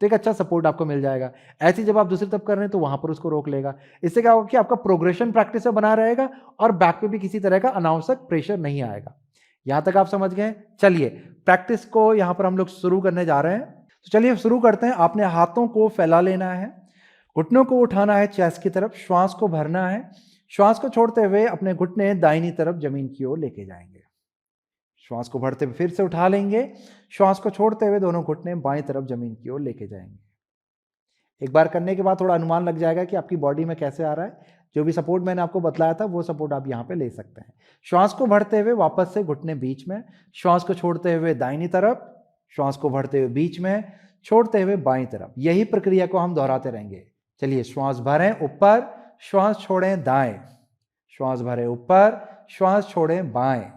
तो एक अच्छा सपोर्ट आपको मिल जाएगा। ऐसे जब आप दूसरी तरफ कर रहे हैं तो वहां पर उसको रोक लेगा। इससे क्या होगा कि आपका प्रोग्रेशन प्रैक्टिस में बना रहेगा और बैक पे भी किसी तरह का अनावश्यक प्रेशर नहीं आएगा। यहां तक आप समझ गए? चलिए प्रैक्टिस को यहां पर हम लोग शुरू करने जा रहे हैं। तो चलिए शुरू करते हैं। आपने हाथों को फैला लेना है, घुटनों को उठाना है चेस्ट की तरफ, श्वास को भरना है, श्वास को छोड़ते हुए अपने घुटने दाहिनी तरफ जमीन की ओर लेके जाएंगे। श्वास को भरते हुए फिर से उठा लेंगे, श्वास को छोड़ते हुए दोनों घुटने बाईं तरफ जमीन की ओर लेके जाएंगे। एक बार करने के बाद थोड़ा अनुमान लग जाएगा कि आपकी बॉडी में कैसे आ रहा है। जो भी सपोर्ट मैंने आपको बतलाया था वो सपोर्ट आप यहाँ पे ले सकते हैं। श्वास को भरते हुए वापस से घुटने बीच में, श्वास को छोड़ते हुए दाहिनी तरफ, श्वास को भरते हुए बीच में, छोड़ते हुए बाईं तरफ। यही प्रक्रिया को हम दोहराते रहेंगे। चलिए श्वास भरें ऊपर, श्वास छोड़ें दाएं, श्वास भरें ऊपर, श्वास छोड़ें बाएं,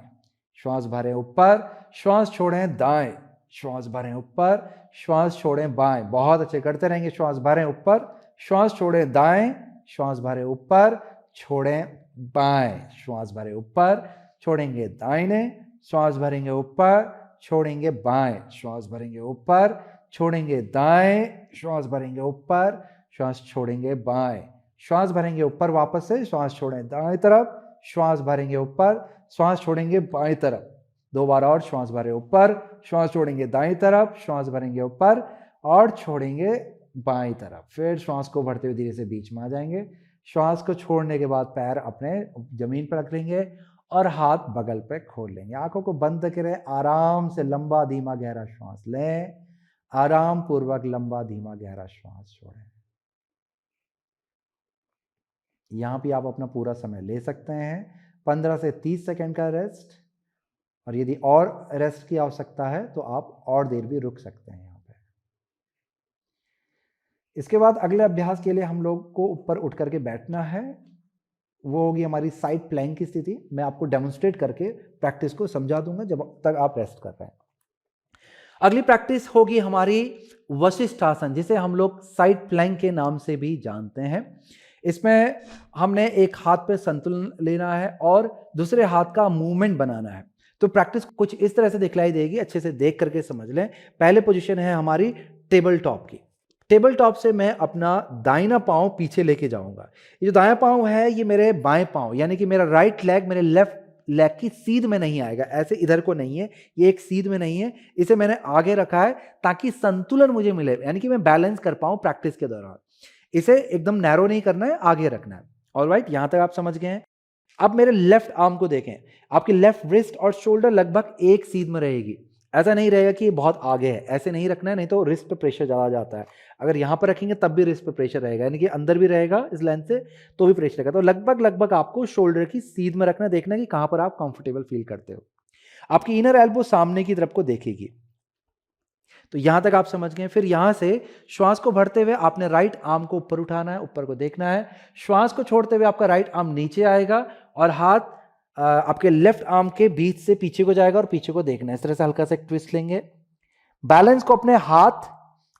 श्वास भरें ऊपर, श्वास छोड़ें दाएं, श्वास भरें ऊपर, श्वास छोड़ें बाएं। बहुत अच्छे, करते रहेंगे। श्वास भरें ऊपर, श्वास छोड़ें दाएं, श्वास भरें ऊपर, छोड़ें बाएं, श्वास भरें ऊपर, छोड़ेंगे दाहिने, श्वास भरेंगे ऊपर, छोड़ेंगे बाएं, श्वास भरेंगे ऊपर, छोड़ेंगे दाएं, श्वास भरेंगे ऊपर, श्वास छोड़ेंगे बाएं, श्वास भरेंगे ऊपर, वापस से श्वास छोड़ें दाएं तरफ, श्वास भरेंगे ऊपर, श्वास छोड़ेंगे बाएं तरफ। दो बार और, श्वास भरे ऊपर, श्वास छोड़ेंगे दाएं तरफ, श्वास भरेंगे ऊपर और छोड़ेंगे बाएं तरफ। फिर श्वास को भरते हुए धीरे से बीच में आ जाएंगे। श्वास को छोड़ने के बाद पैर अपने जमीन पर रख लेंगे और हाथ बगल पे खोल लेंगे। आंखों को बंद करें, आराम से लंबा धीमा गहरा श्वास लें, आराम पूर्वक लंबा धीमा गहरा श्वास छोड़ें। यहां भी आप अपना पूरा समय ले सकते हैं, 15 से 30 सेकंड का रेस्ट, और यदि और रेस्ट की आवश्यकता है तो आप और देर भी रुक सकते हैं यहाँ पे। इसके बाद अगले अभ्यास के लिए हम लोग को ऊपर उठ करके बैठना है। वो होगी हमारी साइड प्लैंक की स्थिति। मैं आपको डेमोन्स्ट्रेट करके प्रैक्टिस को समझा दूंगा जब तक आप रेस्ट कर रहे हैं। अगली प्रैक्टिस होगी हमारी वशिष्ठ आसन, जिसे हम लोग साइड प्लैंक के नाम से भी जानते हैं। इसमें हमने एक हाथ पे संतुलन लेना है और दूसरे हाथ का मूवमेंट बनाना है। तो प्रैक्टिस कुछ इस तरह से दिखलाई देगी, अच्छे से देख करके समझ लें। पहले पोजीशन है हमारी टेबल टॉप की। टेबल टॉप से मैं अपना दाहिना पांव पीछे लेके जाऊंगा। ये जो दायां पांव है ये मेरे बाएं पांव, यानी कि मेरा राइट लेग मेरे लेफ्ट लेग की सीध में नहीं आएगा, ऐसे इधर को नहीं है, ये एक सीध में नहीं है। इसे मैंने आगे रखा है ताकि संतुलन मुझे मिले, यानी कि मैं बैलेंस कर पाऊं प्रैक्टिस के दौरान। इसे एकदम नैरो नहीं करना है, आगे रखना है। ऑलराइट, यहां तक आप समझ गए हैं। अब मेरे लेफ्ट आर्म को देखें, आपकी लेफ्ट रिस्ट और शोल्डर लगभग एक सीध में रहेगी। ऐसा नहीं रहेगा कि ये बहुत आगे है, ऐसे नहीं रखना है, नहीं तो रिस्ट पे प्रेशर ज्यादा जाता है। अगर यहां पर रखेंगे तब भी रिस्ट पे प्रेशर रहेगा, यानी कि अंदर भी रहेगा इस लेंथ से तो भी प्रेशर रहेगा। तो लगभग आपको शोल्डर की सीध में रखना, देखना कि कहां पर आप कंफर्टेबल फील करते हो। आपकी इनर एल्बो सामने की तरफ को देखेगी। तो यहां तक आप समझ गए। फिर यहां से श्वास को भरते हुए आपने राइट आर्म को ऊपर उठाना है, ऊपर को देखना है। श्वास को छोड़ते हुए आपका राइट आर्म नीचे आएगा और हाथ आपके लेफ्ट आर्म के बीच से पीछे को जाएगा और पीछे को देखना है। इस तरह से हल्का सा एक ट्विस्ट लेंगे। बैलेंस को अपने हाथ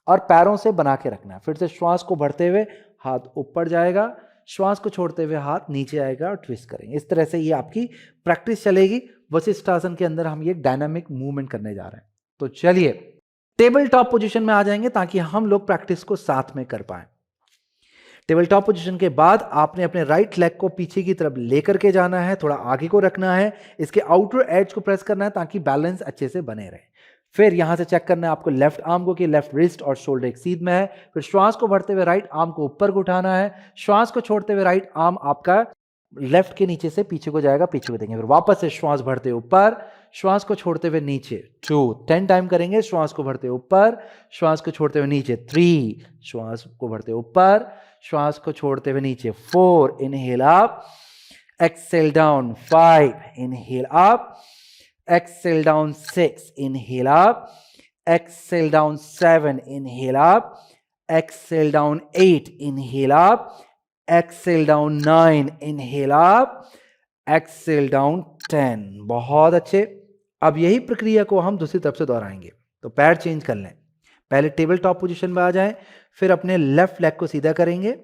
और पैरों से बना के रखना है। फिर से श्वास को भरते हुए हाथ ऊपर जाएगा, श्वास को छोड़ते हुए हाथ नीचे आएगा और ट्विस्ट करेंगे। इस तरह से ये आपकी प्रैक्टिस चलेगी। वशिष्ठ आसन के अंदर हम ये डायनामिक मूवमेंट करने जा रहे हैं। तो चलिए टेबल टॉप पोजीशन में आ जाएंगे ताकि हम लोग प्रैक्टिस को साथ में कर पाए। टेबल टॉप पोजीशन के बाद आपने अपने राइट लेग को पीछे की तरफ लेकर के जाना है, थोड़ा आगे को रखना है, इसके आउटर एज को प्रेस करना है ताकि बैलेंस अच्छे से बने रहे। फिर यहां से चेक करना है आपको लेफ्ट आर्म को कि लेफ्ट रिस्ट और शोल्डर एक सीध में है। फिर श्वास को भरते हुए राइट आर्म को ऊपर को उठाना है, श्वास को छोड़ते हुए राइट आर्म आपका लेफ्ट के नीचे से पीछे को जाएगा, पीछे को देंगे। फिर वापस से श्वास भरते ऊपर, श्वास को छोड़ते हुए नीचे 2 10 टाइम करेंगे। श्वास को भरते ऊपर, श्वास को छोड़ते हुए नीचे 3, श्वास को भरते ऊपर, श्वास को छोड़ते हुए नीचे 4, inhale up, exhale down 5, inhale up, exhale down 6, inhale up, exhale down 7, inhale up, exhale down 8, inhale up, exhale down 9, inhale up, exhale down 10। बहुत अच्छे। अब यही प्रक्रिया को हम दूसरी तरफ से दोहराएंगे। तो पैर चेंज कर लें। पहले टेबल टॉप पोजीशन में आ जाएं, फिर अपने लेफ्ट लेग को सीधा करेंगे,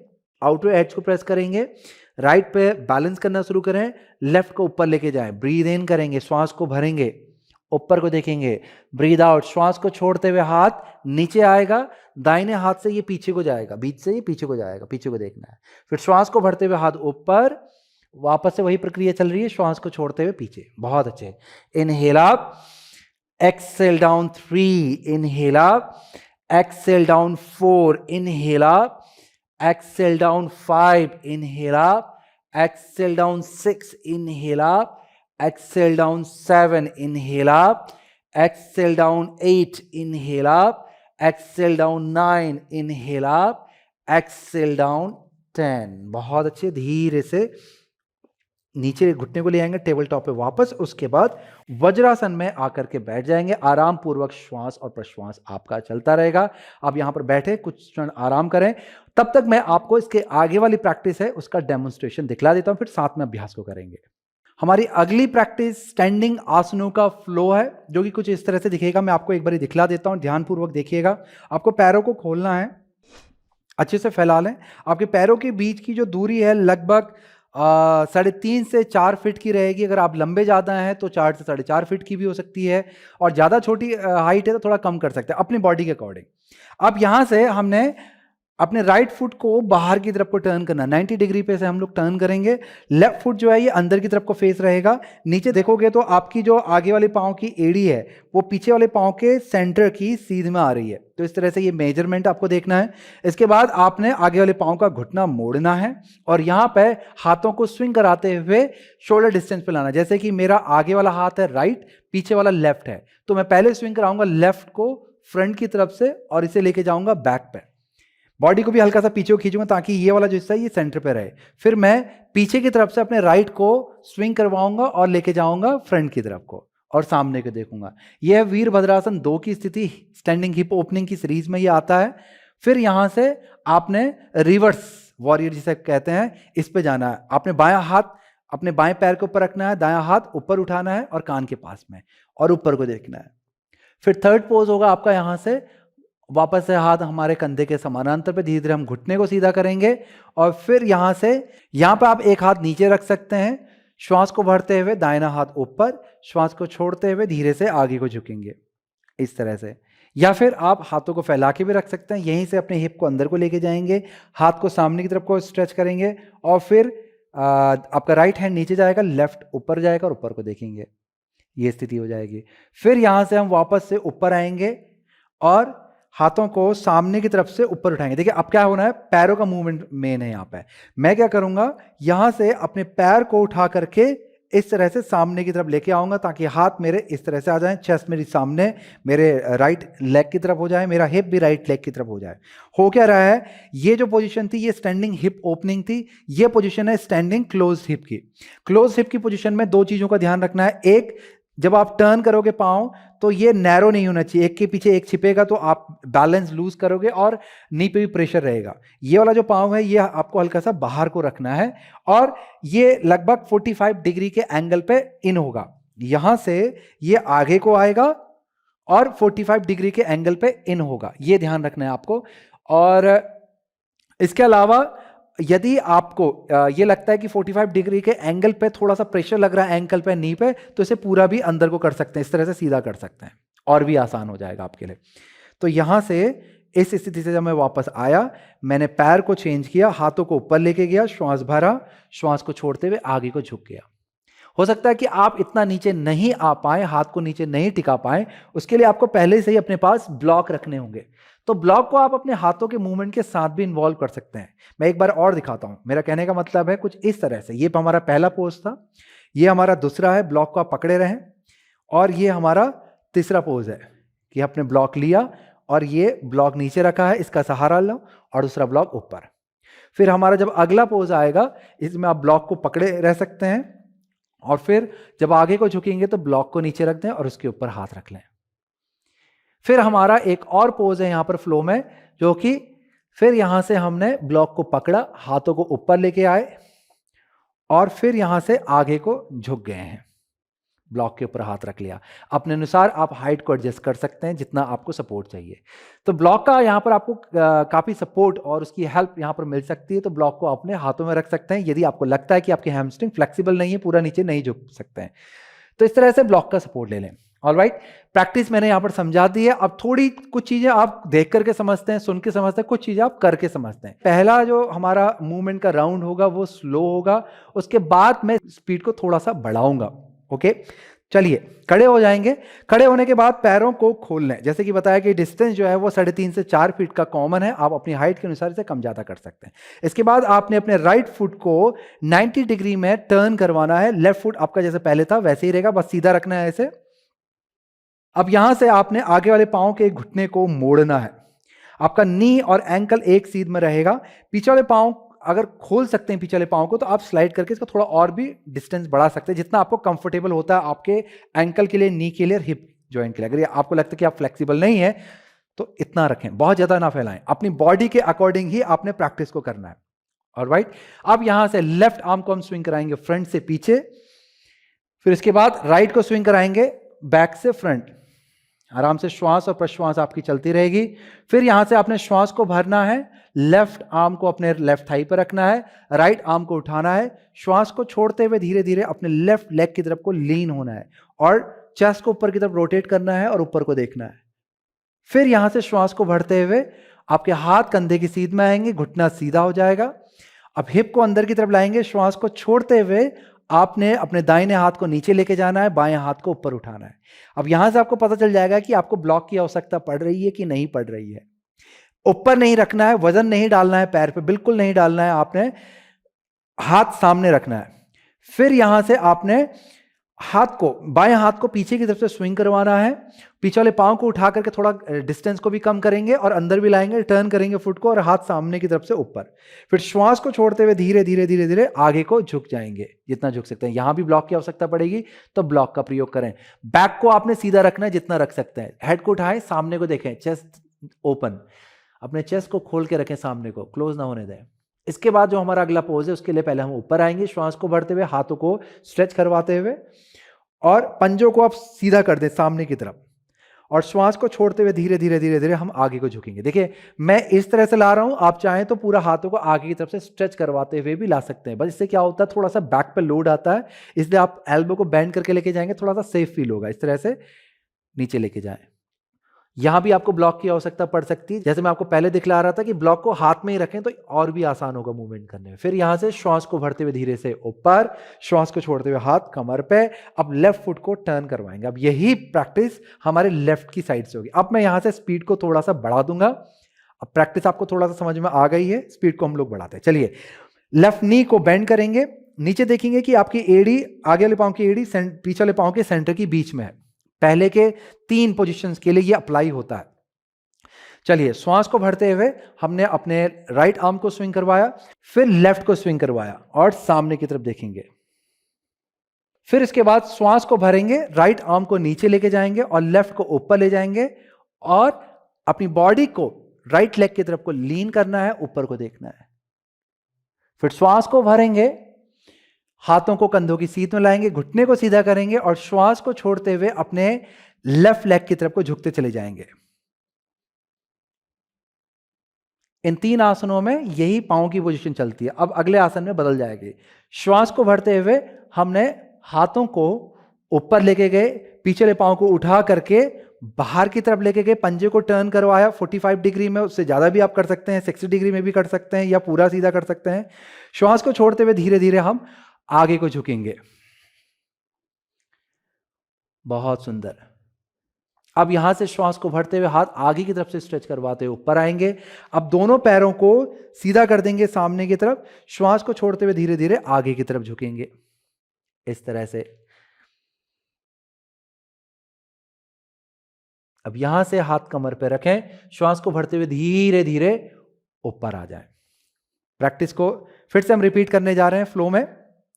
आउटर एज को प्रेस करेंगे, राइट पे बैलेंस करना शुरू करें, लेफ्ट को ऊपर लेके जाएं, ब्रीद इन करेंगे, श्वास को भरेंगे ऊपर को देखेंगे, ब्रीद आउट, श्वास को छोड़ते हुए हाथ नीचे आएगा, दाहिने हाथ से ये पीछे को जाएगा, बीच से ये पीछे को जाएगा, पीछे को देखना है। फिर श्वास को भरते हुए हाथ ऊपर, वापस से वही प्रक्रिया चल रही है, श्वास को छोड़ते हुए पीछे। बहुत अच्छे। Inhale up, exhale down 3, inhale up, exhale down 4, inhale up, exhale down 5, inhale up, exhale down 6, inhale up, exhale down 7, inhale up, exhale down 8, inhale up, exhale down 9, inhale up, exhale down 10। बहुत अच्छे। धीरे से नीचे घुटने को ले आएंगे table top पे वापस, उसके बाद वज्रासन में आकर के बैठ जाएंगे। आराम पूर्वक श्वास और प्रश्वास आपका चलता रहेगा। आप यहां पर बैठे कुछ क्षण आराम करें, तब तक मैं आपको इसके आगे वाली प्रैक्टिस है उसका डेमोन्स्ट्रेशन दिखला देता हूं, फिर साथ में अभ्यास को करेंगे। हमारी अगली प्रैक्टिस स्टैंडिंग आसनों का फ्लो है, जो कि कुछ इस तरह से दिखेगा। मैं आपको एक बार दिखला देता हूं, ध्यानपूर्वक देखिएगा। आपको पैरों को खोलना है, अच्छे से फैला लें। आपके पैरों के बीच की जो दूरी है लगभग 3.5 से 4 फीट की रहेगी। अगर आप लंबे ज़्यादा हैं तो 4 से 4.5 फीट की भी हो सकती है, और ज़्यादा छोटी हाइट है तो थोड़ा कम कर सकते हैं अपनी बॉडी के अकॉर्डिंग। अब यहाँ से हमने अपने राइट फुट को बाहर की तरफ को टर्न करना, 90 डिग्री पे से हम लोग टर्न करेंगे। लेफ्ट फुट जो है ये अंदर की तरफ को फेस रहेगा। नीचे देखोगे तो आपकी जो आगे वाले पाँव की एड़ी है वो पीछे वाले पाँव के सेंटर की सीध में आ रही है। तो इस तरह से ये मेजरमेंट आपको देखना है। इसके बाद आपने आगे वाले पाँव का घुटना मोड़ना है और यहाँ पे हाथों को स्विंग कराते हुए शोल्डर डिस्टेंस पे लाना। जैसे कि मेरा आगे वाला हाथ है राइट, पीछे वाला लेफ्ट है, तो मैं पहले स्विंग कराऊंगा लेफ्ट को फ्रंट की तरफ से और इसे लेके जाऊंगा बैक पे। बॉडी को भी हल्का सा पीछे खींचूंगा ताकि ये वाला जो हिस्सा है ये सेंटर पे रहे। फिर मैं पीछे की तरफ से अपने राइट को स्विंग करवाऊंगा और लेके जाऊंगा फ्रंट की तरफ को और सामने को देखूंगा। यह है वीरभद्रासन 2 की स्थिति, स्टैंडिंग हिप ओपनिंग की सीरीज में ये आता है। फिर यहां से आपने रिवर्स वॉरियर जिसे कहते हैं इस पे जाना है। आपने बायां हाथ अपने बाएं पैर के ऊपर रखना है, दायां हाथ ऊपर उठाना है और कान के पास में और ऊपर को देखना है। फिर थर्ड पोज होगा आपका, यहां से वापस से हाथ हमारे कंधे के समानांतर पे, धीरे धीरे हम घुटने को सीधा करेंगे और फिर यहां से यहां पे आप एक हाथ नीचे रख सकते हैं, श्वास को भरते हुए दाहिना हाथ ऊपर, श्वास को छोड़ते हुए धीरे से आगे को झुकेंगे इस तरह से। या फिर आप हाथों को फैला के भी रख सकते हैं, यहीं से अपने हिप को अंदर को लेके जाएंगे, हाथ को सामने की तरफ को स्ट्रेच करेंगे और फिर आपका राइट हैंड नीचे जाएगा, लेफ्ट ऊपर जाएगा और ऊपर को देखेंगे, ये स्थिति हो जाएगी। फिर यहां से हम वापस से ऊपर आएंगे और हाथों को सामने की तरफ से ऊपर उठाएंगे। देखिए अब क्या होना है, पैरों का मूवमेंट मेन है यहाँ पे। मैं क्या करूंगा, यहां से अपने पैर को उठा करके इस तरह से सामने की तरफ लेके आऊंगा ताकि हाथ मेरे इस तरह से आ जाए, चेस्ट मेरी सामने मेरे राइट लेग की तरफ हो जाए, मेरा हिप भी राइट लेग की तरफ हो जाए। हो क्या रहा है, ये जो पोजीशन थी ये स्टैंडिंग हिप ओपनिंग थी, ये पोजीशन है स्टैंडिंग क्लोज हिप की। क्लोज हिप की पोजीशन में 2 चीजों का ध्यान रखना है। एक, जब आप टर्न करोगे पाँव तो ये नैरो नहीं होना चाहिए, एक के पीछे एक छिपेगा तो आप बैलेंस लूज करोगे और नी पे भी प्रेशर रहेगा। ये वाला जो पाँव है ये आपको हल्का सा बाहर को रखना है और ये लगभग 45 डिग्री के एंगल पे इन होगा। यहां से ये आगे को आएगा और 45 डिग्री के एंगल पे इन होगा, ये ध्यान रखना है आपको। और इसके अलावा यदि आपको ये लगता है कि 45 डिग्री के एंगल पे थोड़ा सा प्रेशर लग रहा है एंकल पे, नी पे, तो इसे पूरा भी अंदर को कर सकते हैं, इस तरह से सीधा कर सकते हैं और भी आसान हो जाएगा आपके लिए। तो यहां से इस स्थिति से जब मैं वापस आया, मैंने पैर को चेंज किया, हाथों को ऊपर लेके गया, श्वास भरा, श्वास को छोड़ते हुए आगे को झुक गया। हो सकता है कि आप इतना नीचे नहीं आ पाए, हाथ को नीचे नहीं टिका पाए, उसके लिए आपको पहले से ही अपने पास ब्लॉक रखने होंगे। तो ब्लॉक को आप अपने हाथों के मूवमेंट के साथ भी इन्वॉल्व कर सकते हैं। मैं एक बार और दिखाता हूं। मेरा कहने का मतलब है कुछ इस तरह से, ये हमारा पहला पोज था, ये हमारा दूसरा है, ब्लॉक को आप पकड़े रहें, और ये हमारा तीसरा पोज है कि आपने ब्लॉक लिया और ये ब्लॉक नीचे रखा है, इसका सहारा लो और दूसरा ब्लॉक ऊपर। फिर हमारा जब अगला पोज आएगा इसमें आप ब्लॉक को पकड़े रह सकते हैं और फिर जब आगे को झुकेंगे तो ब्लॉक को नीचे रख दें और उसके ऊपर हाथ रख लें। फिर हमारा एक और पोज है यहां पर फ्लो में, जो कि फिर यहां से हमने ब्लॉक को पकड़ा, हाथों को ऊपर लेके आए और फिर यहां से आगे को झुक गए हैं, ब्लॉक के ऊपर हाथ रख लिया। अपने अनुसार आप हाइट को एडजस्ट कर सकते हैं जितना आपको सपोर्ट चाहिए। तो ब्लॉक का यहां पर आपको काफी सपोर्ट और उसकी हेल्प यहां पर मिल सकती है, तो ब्लॉक को अपने हाथों में रख सकते हैं यदि आपको लगता है कि आपके हैमस्ट्रिंग फ्लेक्सिबल नहीं है, पूरा नीचे नहीं झुक सकते हैं, तो इस तरह से ब्लॉक का सपोर्ट ले लें। ऑलराइट, प्रैक्टिस मैंने यहां पर समझा दी है। अब थोड़ी कुछ चीजें आप देख करके समझते हैं, सुन के समझते हैं, कुछ चीजें आप करके समझते हैं। पहला जो हमारा मूवमेंट का राउंड होगा वो स्लो होगा, उसके बाद मैं स्पीड को थोड़ा सा बढ़ाऊंगा। ओके, चलिए खड़े हो जाएंगे। खड़े होने के बाद पैरों को खोल लें। जैसे कि बताया कि डिस्टेंस जो है वो 3.5 से 4 फीट का कॉमन है, आप अपनी हाइट के अनुसार इसे कम ज्यादा कर सकते हैं। इसके बाद आपने अपने राइट फुट को 90 डिग्री में टर्न करवाना है। लेफ्ट फुट आपका जैसे पहले था वैसे ही रहेगा, बस सीधा रखना है ऐसे। अब यहां से आपने आगे वाले पांव के घुटने को मोड़ना है। आपका नी और एंकल एक सीध में रहेगा। पीछे वाले पांव अगर खोल सकते हैं, पीछे वाले पांव को, तो आप स्लाइड करके इसको थोड़ा और भी डिस्टेंस बढ़ा सकते हैं, जितना आपको कंफर्टेबल होता है आपके एंकल के लिए, नी के लिए, हिप जॉइंट के लिए। अगर आपको लगता है कि आप फ्लेक्सिबल नहीं है तो इतना रखें, बहुत ज्यादा ना फैलाएं। अपनी बॉडी के अकॉर्डिंग ही आपने प्रैक्टिस को करना है। ऑलराइट, अब यहां से लेफ्ट आर्म को हम स्विंग कराएंगे फ्रंट से पीछे, फिर इसके बाद राइट को स्विंग कराएंगे बैक से फ्रंट। आराम से श्वास और प्रश्वास आपकी चलती रहेगी। फिर यहां से आपने श्वास को भरना है, लेफ्ट आर्म को अपने लेफ्ट थाई पर रखना है, राइट आर्म को उठाना है, श्वास को छोड़ते हुए धीरे धीरे अपने लेफ्ट लेग की तरफ को लीन होना है और चेस्ट को ऊपर की तरफ रोटेट करना है और ऊपर को देखना है। फिर यहां से श्वास को भरते हुए आपके हाथ कंधे की सीध में आएंगे, घुटना सीधा हो जाएगा। अब हिप को अंदर की तरफ लाएंगे, श्वास को छोड़ते हुए आपने अपने दाहिने हाथ को नीचे लेके जाना है, बाएं हाथ को ऊपर उठाना है। अब यहां से आपको पता चल जाएगा कि आपको ब्लॉक की आवश्यकता पड़ रही है कि नहीं पड़ रही है। ऊपर नहीं रखना है, वजन नहीं डालना है पैर पे, बिल्कुल नहीं डालना है, आपने हाथ सामने रखना है। फिर यहां से आपने हाथ को, बाएं हाथ को पीछे की तरफ से स्विंग करवाना है। पीछे वाले पांव को उठा करके थोड़ा डिस्टेंस को भी कम करेंगे और अंदर भी लाएंगे, टर्न करेंगे फुट को और हाथ सामने की तरफ से ऊपर। फिर श्वास को छोड़ते हुए धीरे धीरे धीरे धीरे आगे को झुक जाएंगे, जितना झुक सकते हैं। यहां भी ब्लॉक की आवश्यकता पड़ेगी तो ब्लॉक का प्रयोग करें। बैक को आपने सीधा रखना है जितना रख सकते हैं। हेड को उठाएं, सामने को देखें, चेस्ट ओपन, अपने चेस्ट को खोल के रखें, सामने को क्लोज ना होने दें। इसके बाद जो हमारा अगला पोज है उसके लिए पहले हम ऊपर आएंगे, श्वास को भरते हुए, हाथों को स्ट्रेच करवाते हुए और पंजों को आप सीधा कर दें सामने की तरफ और श्वास को छोड़ते हुए धीरे धीरे धीरे धीरे हम आगे को झुकेंगे। देखिए मैं इस तरह से ला रहा हूं, आप चाहें तो पूरा हाथों को आगे की तरफ से स्ट्रेच करवाते हुए भी ला सकते हैं। बस इससे क्या होता है, थोड़ा सा बैक पे लोड आता है, इसलिए आप एल्बो को बेंड करके लेके जाएंगे, थोड़ा सा सेफ फील होगा। इस तरह से नीचे लेके जाएं। यहां भी आपको ब्लॉक की आवश्यकता पड़ सकती है, जैसे मैं आपको पहले दिखला रहा था कि ब्लॉक को हाथ में ही रखें तो और भी आसान होगा मूवमेंट करने में। फिर यहां से श्वास को भरते हुए धीरे से ऊपर, श्वास को छोड़ते हुए हाथ कमर पे। अब लेफ्ट फुट को टर्न करवाएंगे। अब यही प्रैक्टिस हमारे लेफ्ट की साइड से होगी। अब मैं यहां से स्पीड को थोड़ा सा बढ़ा दूंगा। अब प्रैक्टिस आपको थोड़ा सा समझ में आ गई है, स्पीड को हम लोग बढ़ाते हैं। चलिए, लेफ्ट नी को बेंड करेंगे, नीचे देखेंगे कि आपकी एड़ी, आगे वाले पांव की एड़ी पीछे वाले पांव के सेंटर की बीच में है। पहले के 3 पोजीशंस के लिए ये अप्लाई होता है। चलिए, श्वास को भरते हुए हमने अपने राइट आर्म को स्विंग करवाया, फिर लेफ्ट को स्विंग करवाया और सामने की तरफ देखेंगे। फिर इसके बाद श्वास को भरेंगे, राइट आर्म को नीचे लेके जाएंगे और लेफ्ट को ऊपर ले जाएंगे और अपनी बॉडी को राइट लेग की तरफ को लीन करना है, ऊपर को देखना है। फिर श्वास को भरेंगे, हाथों को कंधों की सीध में लाएंगे, घुटने को सीधा करेंगे और श्वास को छोड़ते हुए अपने लेफ्ट लेग की तरफ को झुकते चले जाएंगे। इन 3 आसनों में यही पांव की पोजीशन चलती है। अब अगले आसन में बदल जाएगी। श्वास को भरते हुए हमने हाथों को ऊपर लेके गए, पिछले पांव को उठा करके बाहर की तरफ लेके गए, पंजे को टर्न करवाया 45 डिग्री में, उससे ज्यादा भी आप कर सकते हैं, 60 डिग्री में भी कर सकते हैं या पूरा सीधा कर सकते हैं। श्वास को छोड़ते हुए धीरे धीरे हम आगे को झुकेंगे। बहुत सुंदर। अब यहां से श्वास को भरते हुए हाथ आगे की तरफ से स्ट्रेच करवाते हुए ऊपर आएंगे। अब दोनों पैरों को सीधा कर देंगे सामने की तरफ, श्वास को छोड़ते हुए धीरे धीरे आगे की तरफ झुकेंगे, इस तरह से। अब यहां से हाथ कमर पे रखें, श्वास को भरते हुए धीरे धीरे ऊपर आ जाएं। प्रैक्टिस को फिर से हम रिपीट करने जा रहे हैं फ्लो में।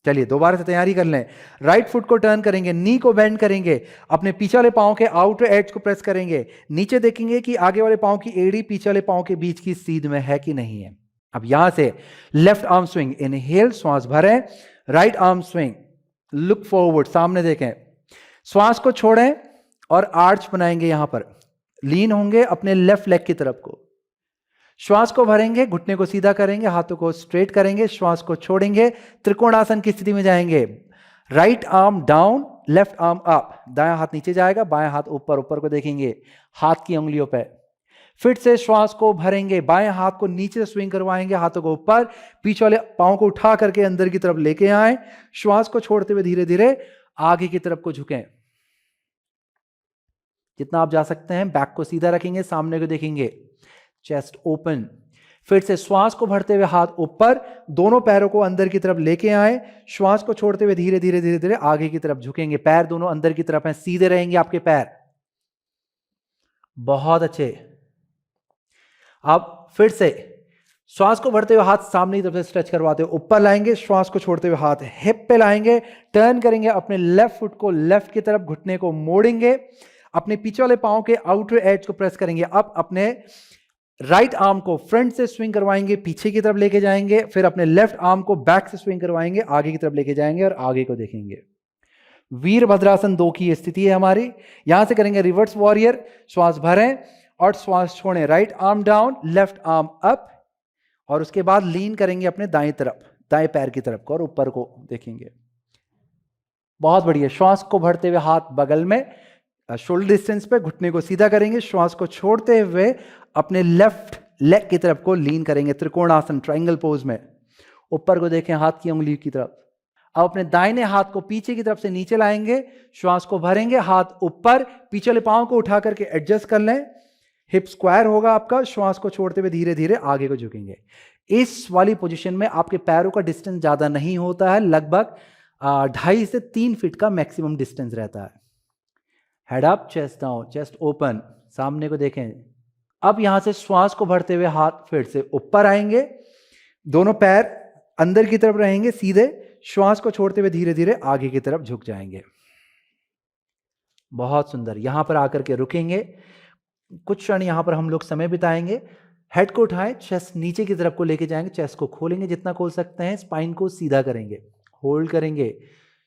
चलिए दोबारा से तैयारी कर लें। राइट फुट को टर्न करेंगे, नी को बेंड करेंगे, अपने पीछे वाले पांव के आउटर एज को प्रेस करेंगे, नीचे देखेंगे कि आगे वाले पांव की एड़ी पीछे वाले पांव के बीच की सीध में है कि नहीं है। अब यहां से लेफ्ट आर्म स्विंग, इनहेल, श्वास भरें, right arm swing, look forward, सामने देखें, श्वास को छोड़ें और आर्च बनाएंगे, यहां पर लीन होंगे अपने लेफ्ट लेग की तरफ को। श्वास को भरेंगे, घुटने को सीधा करेंगे, हाथों को स्ट्रेट करेंगे, श्वास को छोड़ेंगे, त्रिकोणासन की स्थिति में जाएंगे। Right arm down, left arm up, दायां हाथ नीचे जाएगा, बायां हाथ ऊपर, ऊपर को देखेंगे हाथ की उंगलियों पे। फिर से श्वास को भरेंगे, बाएं हाथ को नीचे स्विंग करवाएंगे, हाथों को ऊपर, पीछे वाले पांव को उठा करके अंदर की तरफ लेके आए, श्वास को छोड़ते हुए धीरे धीरे आगे की तरफ को झुकें, जितना आप जा सकते हैं। बैक को सीधा रखेंगे, सामने को देखेंगे, चेस्ट ओपन। फिर से श्वास को भरते हुए हाथ ऊपर, दोनों पैरों को अंदर की तरफ लेके आए, श्वास को छोड़ते हुए धीरे धीरे धीरे धीरे आगे की तरफ झुकेंगे। पैर दोनों अंदर की तरफ हैं, सीधे रहेंगे आपके पैर। बहुत अच्छे। अब फिर से श्वास को भरते हुए हाथ सामने की तरफ से स्ट्रेच करवाते हुए ऊपर लाएंगे, श्वास को छोड़ते हुए हाथ हिप पे लाएंगे, टर्न करेंगे अपने लेफ्ट फुट को लेफ्ट की तरफ, घुटने को मोड़ेंगे, अपने पीछे वाले पांव के आउटर एज को प्रेस करेंगे। अब अपने राइट आर्म को फ्रंट से स्विंग करवाएंगे, पीछे की तरफ लेके जाएंगे, फिर अपने लेफ्ट आर्म को बैक से स्विंग करवाएंगे, आगे की तरफ लेके जाएंगे और आगे को देखेंगे। वीरभद्रासन 2 की स्थिति है हमारी। यहां से करेंगे रिवर्स वॉरियर, श्वास भरें और श्वास छोड़ें, right arm down, left arm up, और उसके बाद लीन करेंगे अपने दाएं तरफ, दाएं पैर की तरफ को, और ऊपर को देखेंगे। बहुत बढ़िया। श्वास को भरते हुए हाथ बगल में, शोल्डर डिस्टेंस पे, घुटने को सीधा करेंगे, श्वास को छोड़ते हुए अपने लेफ्ट लेग की तरफ को लीन करेंगे, त्रिकोणासन ट्रायंगल पोज में, ऊपर को देखें हाथ की उंगली की तरफ। अब अपने दाहिने हाथ को पीछे की तरफ से नीचे लाएंगे, श्वास को भरेंगे, हाथ ऊपर, पीछे वाले पांव को उठा करके एडजस्ट कर लें, हिप स्क्वायर होगा आपका, श्वास को छोड़ते हुए धीरे धीरे आगे को झुकेंगे। इस वाली पोजीशन में आपके पैरों का डिस्टेंस ज्यादा नहीं होता है, लगभग 2.5 से 3 फीट का मैक्सिमम डिस्टेंस रहता है। Head up, chest down, chest open, सामने को देखें। अब यहां से श्वास को भरते हुए हाथ फिर से ऊपर आएंगे, दोनों पैर अंदर की तरफ रहेंगे सीधे, श्वास को छोड़ते हुए धीरे धीरे आगे की तरफ झुक जाएंगे। बहुत सुंदर। यहां पर आकर के रुकेंगे, कुछ क्षण यहां पर हम लोग समय बिताएंगे। हेड को उठाएं, चेस्ट नीचे की तरफ को लेके जाएंगे, चेस्ट को खोलेंगे जितना खोल सकते हैं, स्पाइन को सीधा करेंगे, होल्ड करेंगे।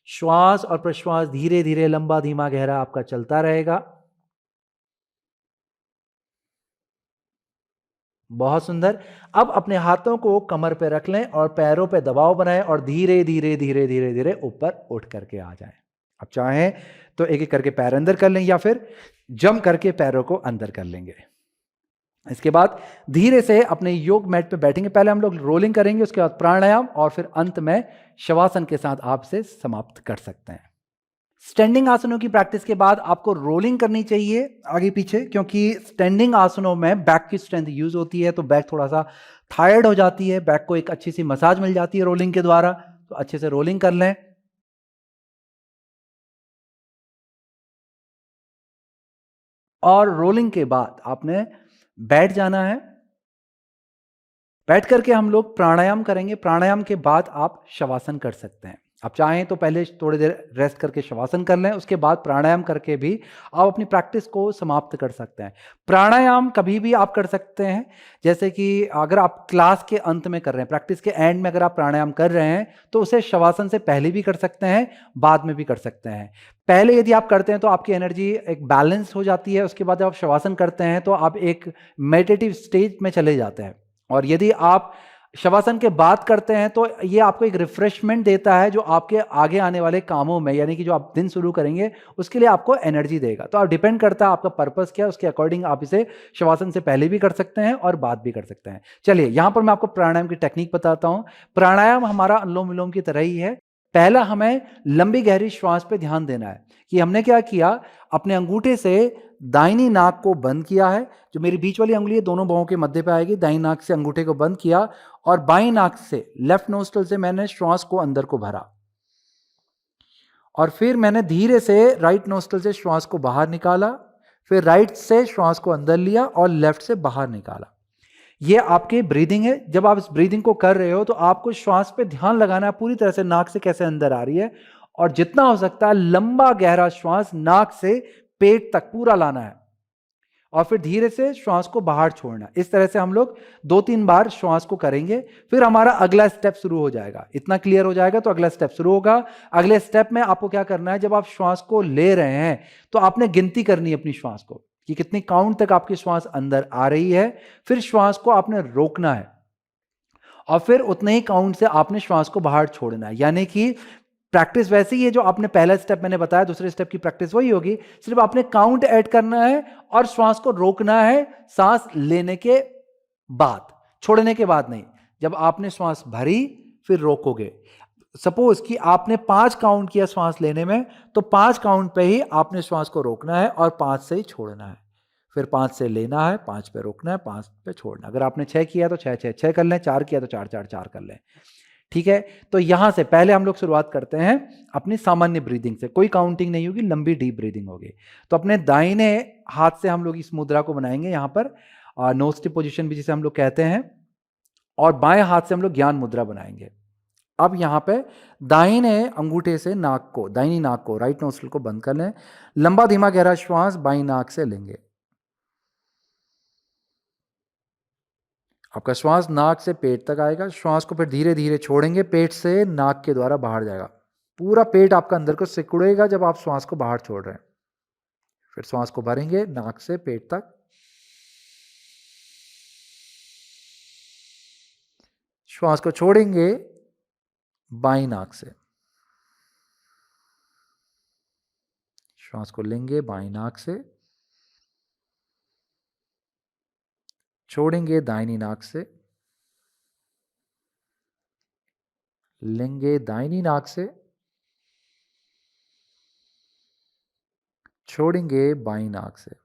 श्वास और प्रश्वास धीरे धीरे, लंबा धीमा गहरा आपका चलता रहेगा। बहुत सुंदर। अब अपने हाथों को कमर पे रख लें और पैरों पे दबाव बनाएं और धीरे धीरे धीरे धीरे धीरे ऊपर उठ करके आ जाएं। अब चाहें तो एक एक करके पैर अंदर कर लें या फिर जंप करके पैरों को अंदर कर लेंगे। इसके बाद धीरे से अपने योग मैट पे बैठेंगे। पहले हम लोग रोलिंग करेंगे, उसके बाद प्राणायाम, और फिर अंत में शवासन के साथ आपसे समाप्त कर सकते हैं। स्टैंडिंग आसनों की प्रैक्टिस के बाद आपको रोलिंग करनी चाहिए आगे पीछे, क्योंकि स्टैंडिंग आसनों में बैक की स्ट्रेंथ यूज होती है, तो बैक थोड़ा सा टायर्ड हो जाती है, बैक को एक अच्छी सी मसाज मिल जाती है रोलिंग के द्वारा। तो अच्छे से रोलिंग कर लें। और रोलिंग के बाद आपने बैठ जाना है। बैठ करके हम लोग प्राणायाम करेंगे। प्राणायाम के बाद आप शवासन कर सकते हैं। आप चाहें तो पहले थोड़ी देर रेस्ट करके शवासन कर लें, उसके बाद प्राणायाम करके भी आप अपनी प्रैक्टिस को समाप्त कर सकते हैं। प्राणायाम कभी भी आप कर सकते हैं, जैसे कि अगर आप क्लास के अंत में कर रहे हैं, प्रैक्टिस के एंड में अगर आप प्राणायाम कर रहे हैं तो उसे शवासन से पहले भी कर सकते हैं, बाद में भी कर सकते हैं। पहले यदि आप करते हैं तो आपकी एनर्जी एक बैलेंस हो जाती है, उसके बाद जब आप शवासन करते हैं तो आप एक मेडिटेटिव स्टेज में चले जाते हैं। और यदि आप शवासन के बाद करते हैं तो ये आपको एक रिफ्रेशमेंट देता है, जो आपके आगे आने वाले कामों में, यानी कि जो आप दिन शुरू करेंगे उसके लिए आपको एनर्जी देगा। तो आप डिपेंड करता है आपका पर्पस क्या है, उसके अकॉर्डिंग आप इसे शवासन से पहले भी कर सकते हैं और बाद भी कर सकते हैं। चलिए यहां पर मैं आपको प्राणायाम की टेक्निक बताता हूं। प्राणायाम हमारा अनुलोम विलोम की तरह ही है। पहला हमें लंबी गहरी श्वास पे ध्यान देना है कि हमने क्या किया, अपने अंगूठे से दाहिनी नाक को बंद किया है, जो मेरी बीच वाली उंगली है दोनों बाहों के मध्य पे आएगी, दाहिनी नाक से अंगूठे को बंद किया और बाईं नाक से लेफ्ट नोस्ट्रल से मैंने श्वास को अंदर को भरा, और फिर मैंने धीरे से राइट नोस्ट्रल से श्वास को बाहर निकाला, फिर राइट से श्वास को अंदर लिया और लेफ्ट से बाहर निकाला। ये आपकी ब्रीदिंग है। जब आप इस ब्रीदिंग को कर रहे हो तो आपको श्वास पे ध्यान लगाना है, पूरी तरह से नाक से कैसे अंदर आ रही है, और जितना हो सकता है लंबा गहरा श्वास नाक से पेट तक पूरा लाना है, और फिर धीरे से श्वास को बाहर छोड़ना। इस तरह से हम लोग 2-3 बार श्वास को करेंगे, फिर हमारा अगला स्टेप शुरू हो जाएगा। इतना क्लियर हो जाएगा तो अगला स्टेप शुरू होगा। अगले स्टेप में आपको क्या करना है, जब आप श्वास को ले रहे हैं तो आपने गिनती करनी है अपनी श्वास को कि कितनी काउंट तक आपकी श्वास अंदर आ रही है। फिर श्वास को आपने रोकना है और फिर उतने ही काउंट से आपने श्वास को बाहर छोड़ना है। यानी कि प्रैक्टिस वैसी ही है जो आपने पहला स्टेप मैंने बताया, दूसरे स्टेप की प्रैक्टिस वही होगी, सिर्फ आपने काउंट ऐड करना है और श्वास को रोकना है सांस लेने के बाद, छोड़ने के बाद नहीं। जब आपने श्वास भरी फिर रोकोगे। सपोज कि आपने 5 काउंट किया श्वास लेने में, तो 5 काउंट पे ही आपने श्वास को रोकना है और 5 से ही छोड़ना है। फिर 5 से लेना है, 5 पे रोकना है, 5 पे छोड़ना। अगर आपने 6 किया तो 6 6 6 कर लें, 4 किया तो 4 4 4 कर लें। ठीक है, तो यहां से पहले हम लोग शुरुआत करते हैं अपनी सामान्य ब्रीदिंग से। कोई काउंटिंग नहीं होगी, लंबी डीप ब्रीदिंग होगी। तो अपने दाहिने हाथ से हम लोग इस मुद्रा को बनाएंगे, यहां पर नोज टिप पोजीशन भी जिसे हम लोग कहते हैं, और बाएं हाथ से हम लोग ज्ञान मुद्रा बनाएंगे। अब यहां पे दाहिने अंगूठे से नाक को, दाहिनी नाक को, राइट नोस्ट्रिल को बंद कर लें। लंबा धीमा गहरा श्वास बाईं नाक से लेंगे। आपका श्वास नाक से पेट तक आएगा, श्वास को फिर धीरे धीरे छोड़ेंगे, पेट से नाक के द्वारा बाहर जाएगा। पूरा पेट आपका अंदर को सिकुड़ेगा जब आप श्वास को बाहर छोड़ रहे हैं। फिर श्वास को भरेंगे नाक से पेट तक, श्वास को छोड़ेंगे बाईं नाक से, श्वास को लेंगे बाईं नाक से, छोड़ेंगे दाहिनी नाक से, लेंगे दाहिनी नाक से, छोड़ेंगे बाईं नाक से।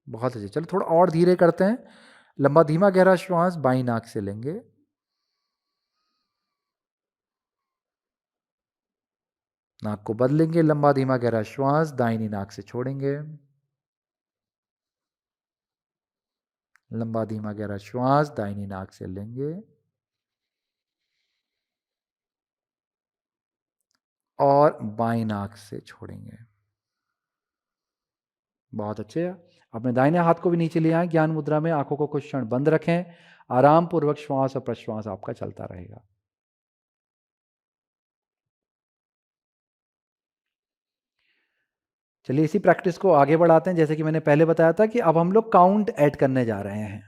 बहुत अच्छे, चलो थोड़ा और धीरे करते हैं। लंबा धीमा गहरा श्वास बाईं नाक से लेंगे, नाक को बदलेंगे, लंबा धीमा गहरा श्वास दाहिनी नाक से छोड़ेंगे, लंबा धीमा गहरा श्वास दाहिनी नाक से लेंगे और बाईं नाक से छोड़ेंगे। बहुत अच्छे। अपने दाहिने हाथ को भी नीचे ले आए ज्ञान मुद्रा में, आंखों को कुछ क्षण बंद रखें, आराम पूर्वक श्वास और प्रश्वास आपका चलता रहेगा। चलिए इसी प्रैक्टिस को आगे बढ़ाते हैं। जैसे कि मैंने पहले बताया था कि अब हम लोग काउंट ऐड करने जा रहे हैं।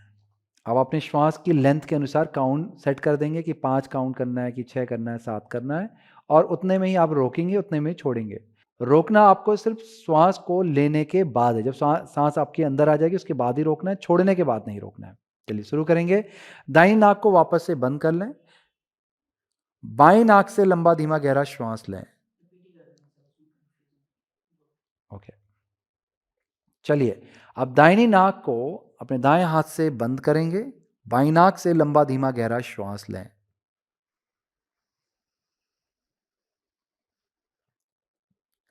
अब अपने श्वास की लेंथ के अनुसार काउंट सेट कर देंगे कि 5 काउंट करना है कि 6 करना है, 7 करना है, और उतने में ही आप रोकेंगे, उतने में ही छोड़ेंगे। रोकना आपको सिर्फ श्वास को लेने के बाद है। जब सांस आपके अंदर आ जाएगी उसके बाद ही रोकना है, छोड़ने के बाद नहीं रोकना है। चलिए शुरू करेंगे। दाईं नाक को वापस से बंद कर लें, बाईं नाक से लंबा धीमा गहरा श्वास लें। ओके, चलिए अब दाहिनी नाक को अपने दाएं हाथ से बंद करेंगे, बाईं नाक से लंबा धीमा गहरा श्वास लें।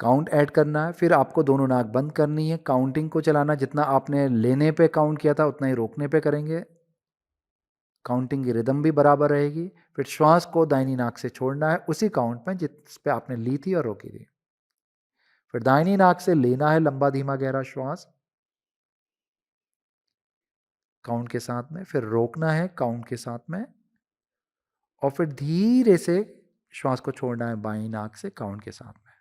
काउंट ऐड करना है, फिर आपको दोनों नाक बंद करनी है। काउंटिंग को चलाना, जितना आपने लेने पे काउंट किया था उतना ही रोकने पे करेंगे। काउंटिंग की रिदम भी बराबर रहेगी। फिर श्वास को दाहिनी नाक से छोड़ना है उसी काउंट में जिस पे आपने ली थी और रोकी थी। फिर दाहिनी नाक से लेना है लंबा धीमा गहरा श्वास काउंट के साथ में, फिर रोकना है काउंट के साथ में, और फिर धीरे से श्वास को छोड़ना है बाईं नाक से काउंट के साथ में।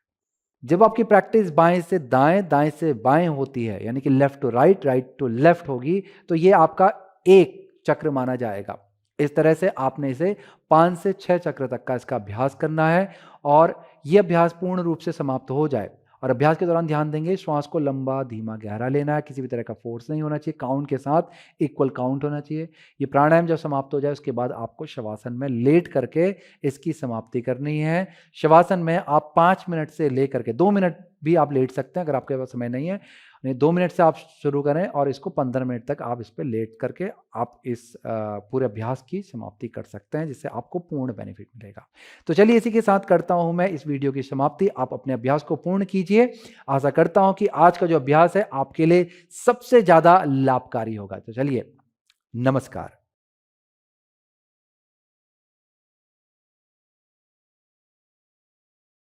जब आपकी प्रैक्टिस बाएं से दाएं, दाएं से बाएं होती है, यानी कि left to right, right to left होगी, तो ये आपका एक चक्र माना जाएगा। इस तरह से आपने इसे 5 से 6 चक्र तक का इसका अभ्यास करना है, और यह अभ्यास पूर्ण रूप से समाप्त हो जाए। और अभ्यास के दौरान ध्यान देंगे श्वास को लंबा धीमा गहरा लेना है, किसी भी तरह का फोर्स नहीं होना चाहिए, काउंट के साथ इक्वल काउंट होना चाहिए। ये प्राणायाम जब समाप्त हो जाए उसके बाद आपको शवासन में लेट करके इसकी समाप्ति करनी है। शवासन में आप 5 मिनट से लेकर के 2 मिनट भी आप लेट सकते हैं अगर आपके पास समय नहीं है। 2 मिनट से आप शुरू करें और इसको 15 मिनट तक आप इस पर लेट करके आप इस पूरे अभ्यास की समाप्ति कर सकते हैं, जिससे आपको पूर्ण बेनिफिट मिलेगा। तो चलिए इसी के साथ करता हूं मैं इस वीडियो की समाप्ति। आप अपने अभ्यास को पूर्ण कीजिए। आशा करता हूं कि आज का जो अभ्यास है आपके लिए सबसे ज्यादा लाभकारी होगा। तो चलिए, नमस्कार।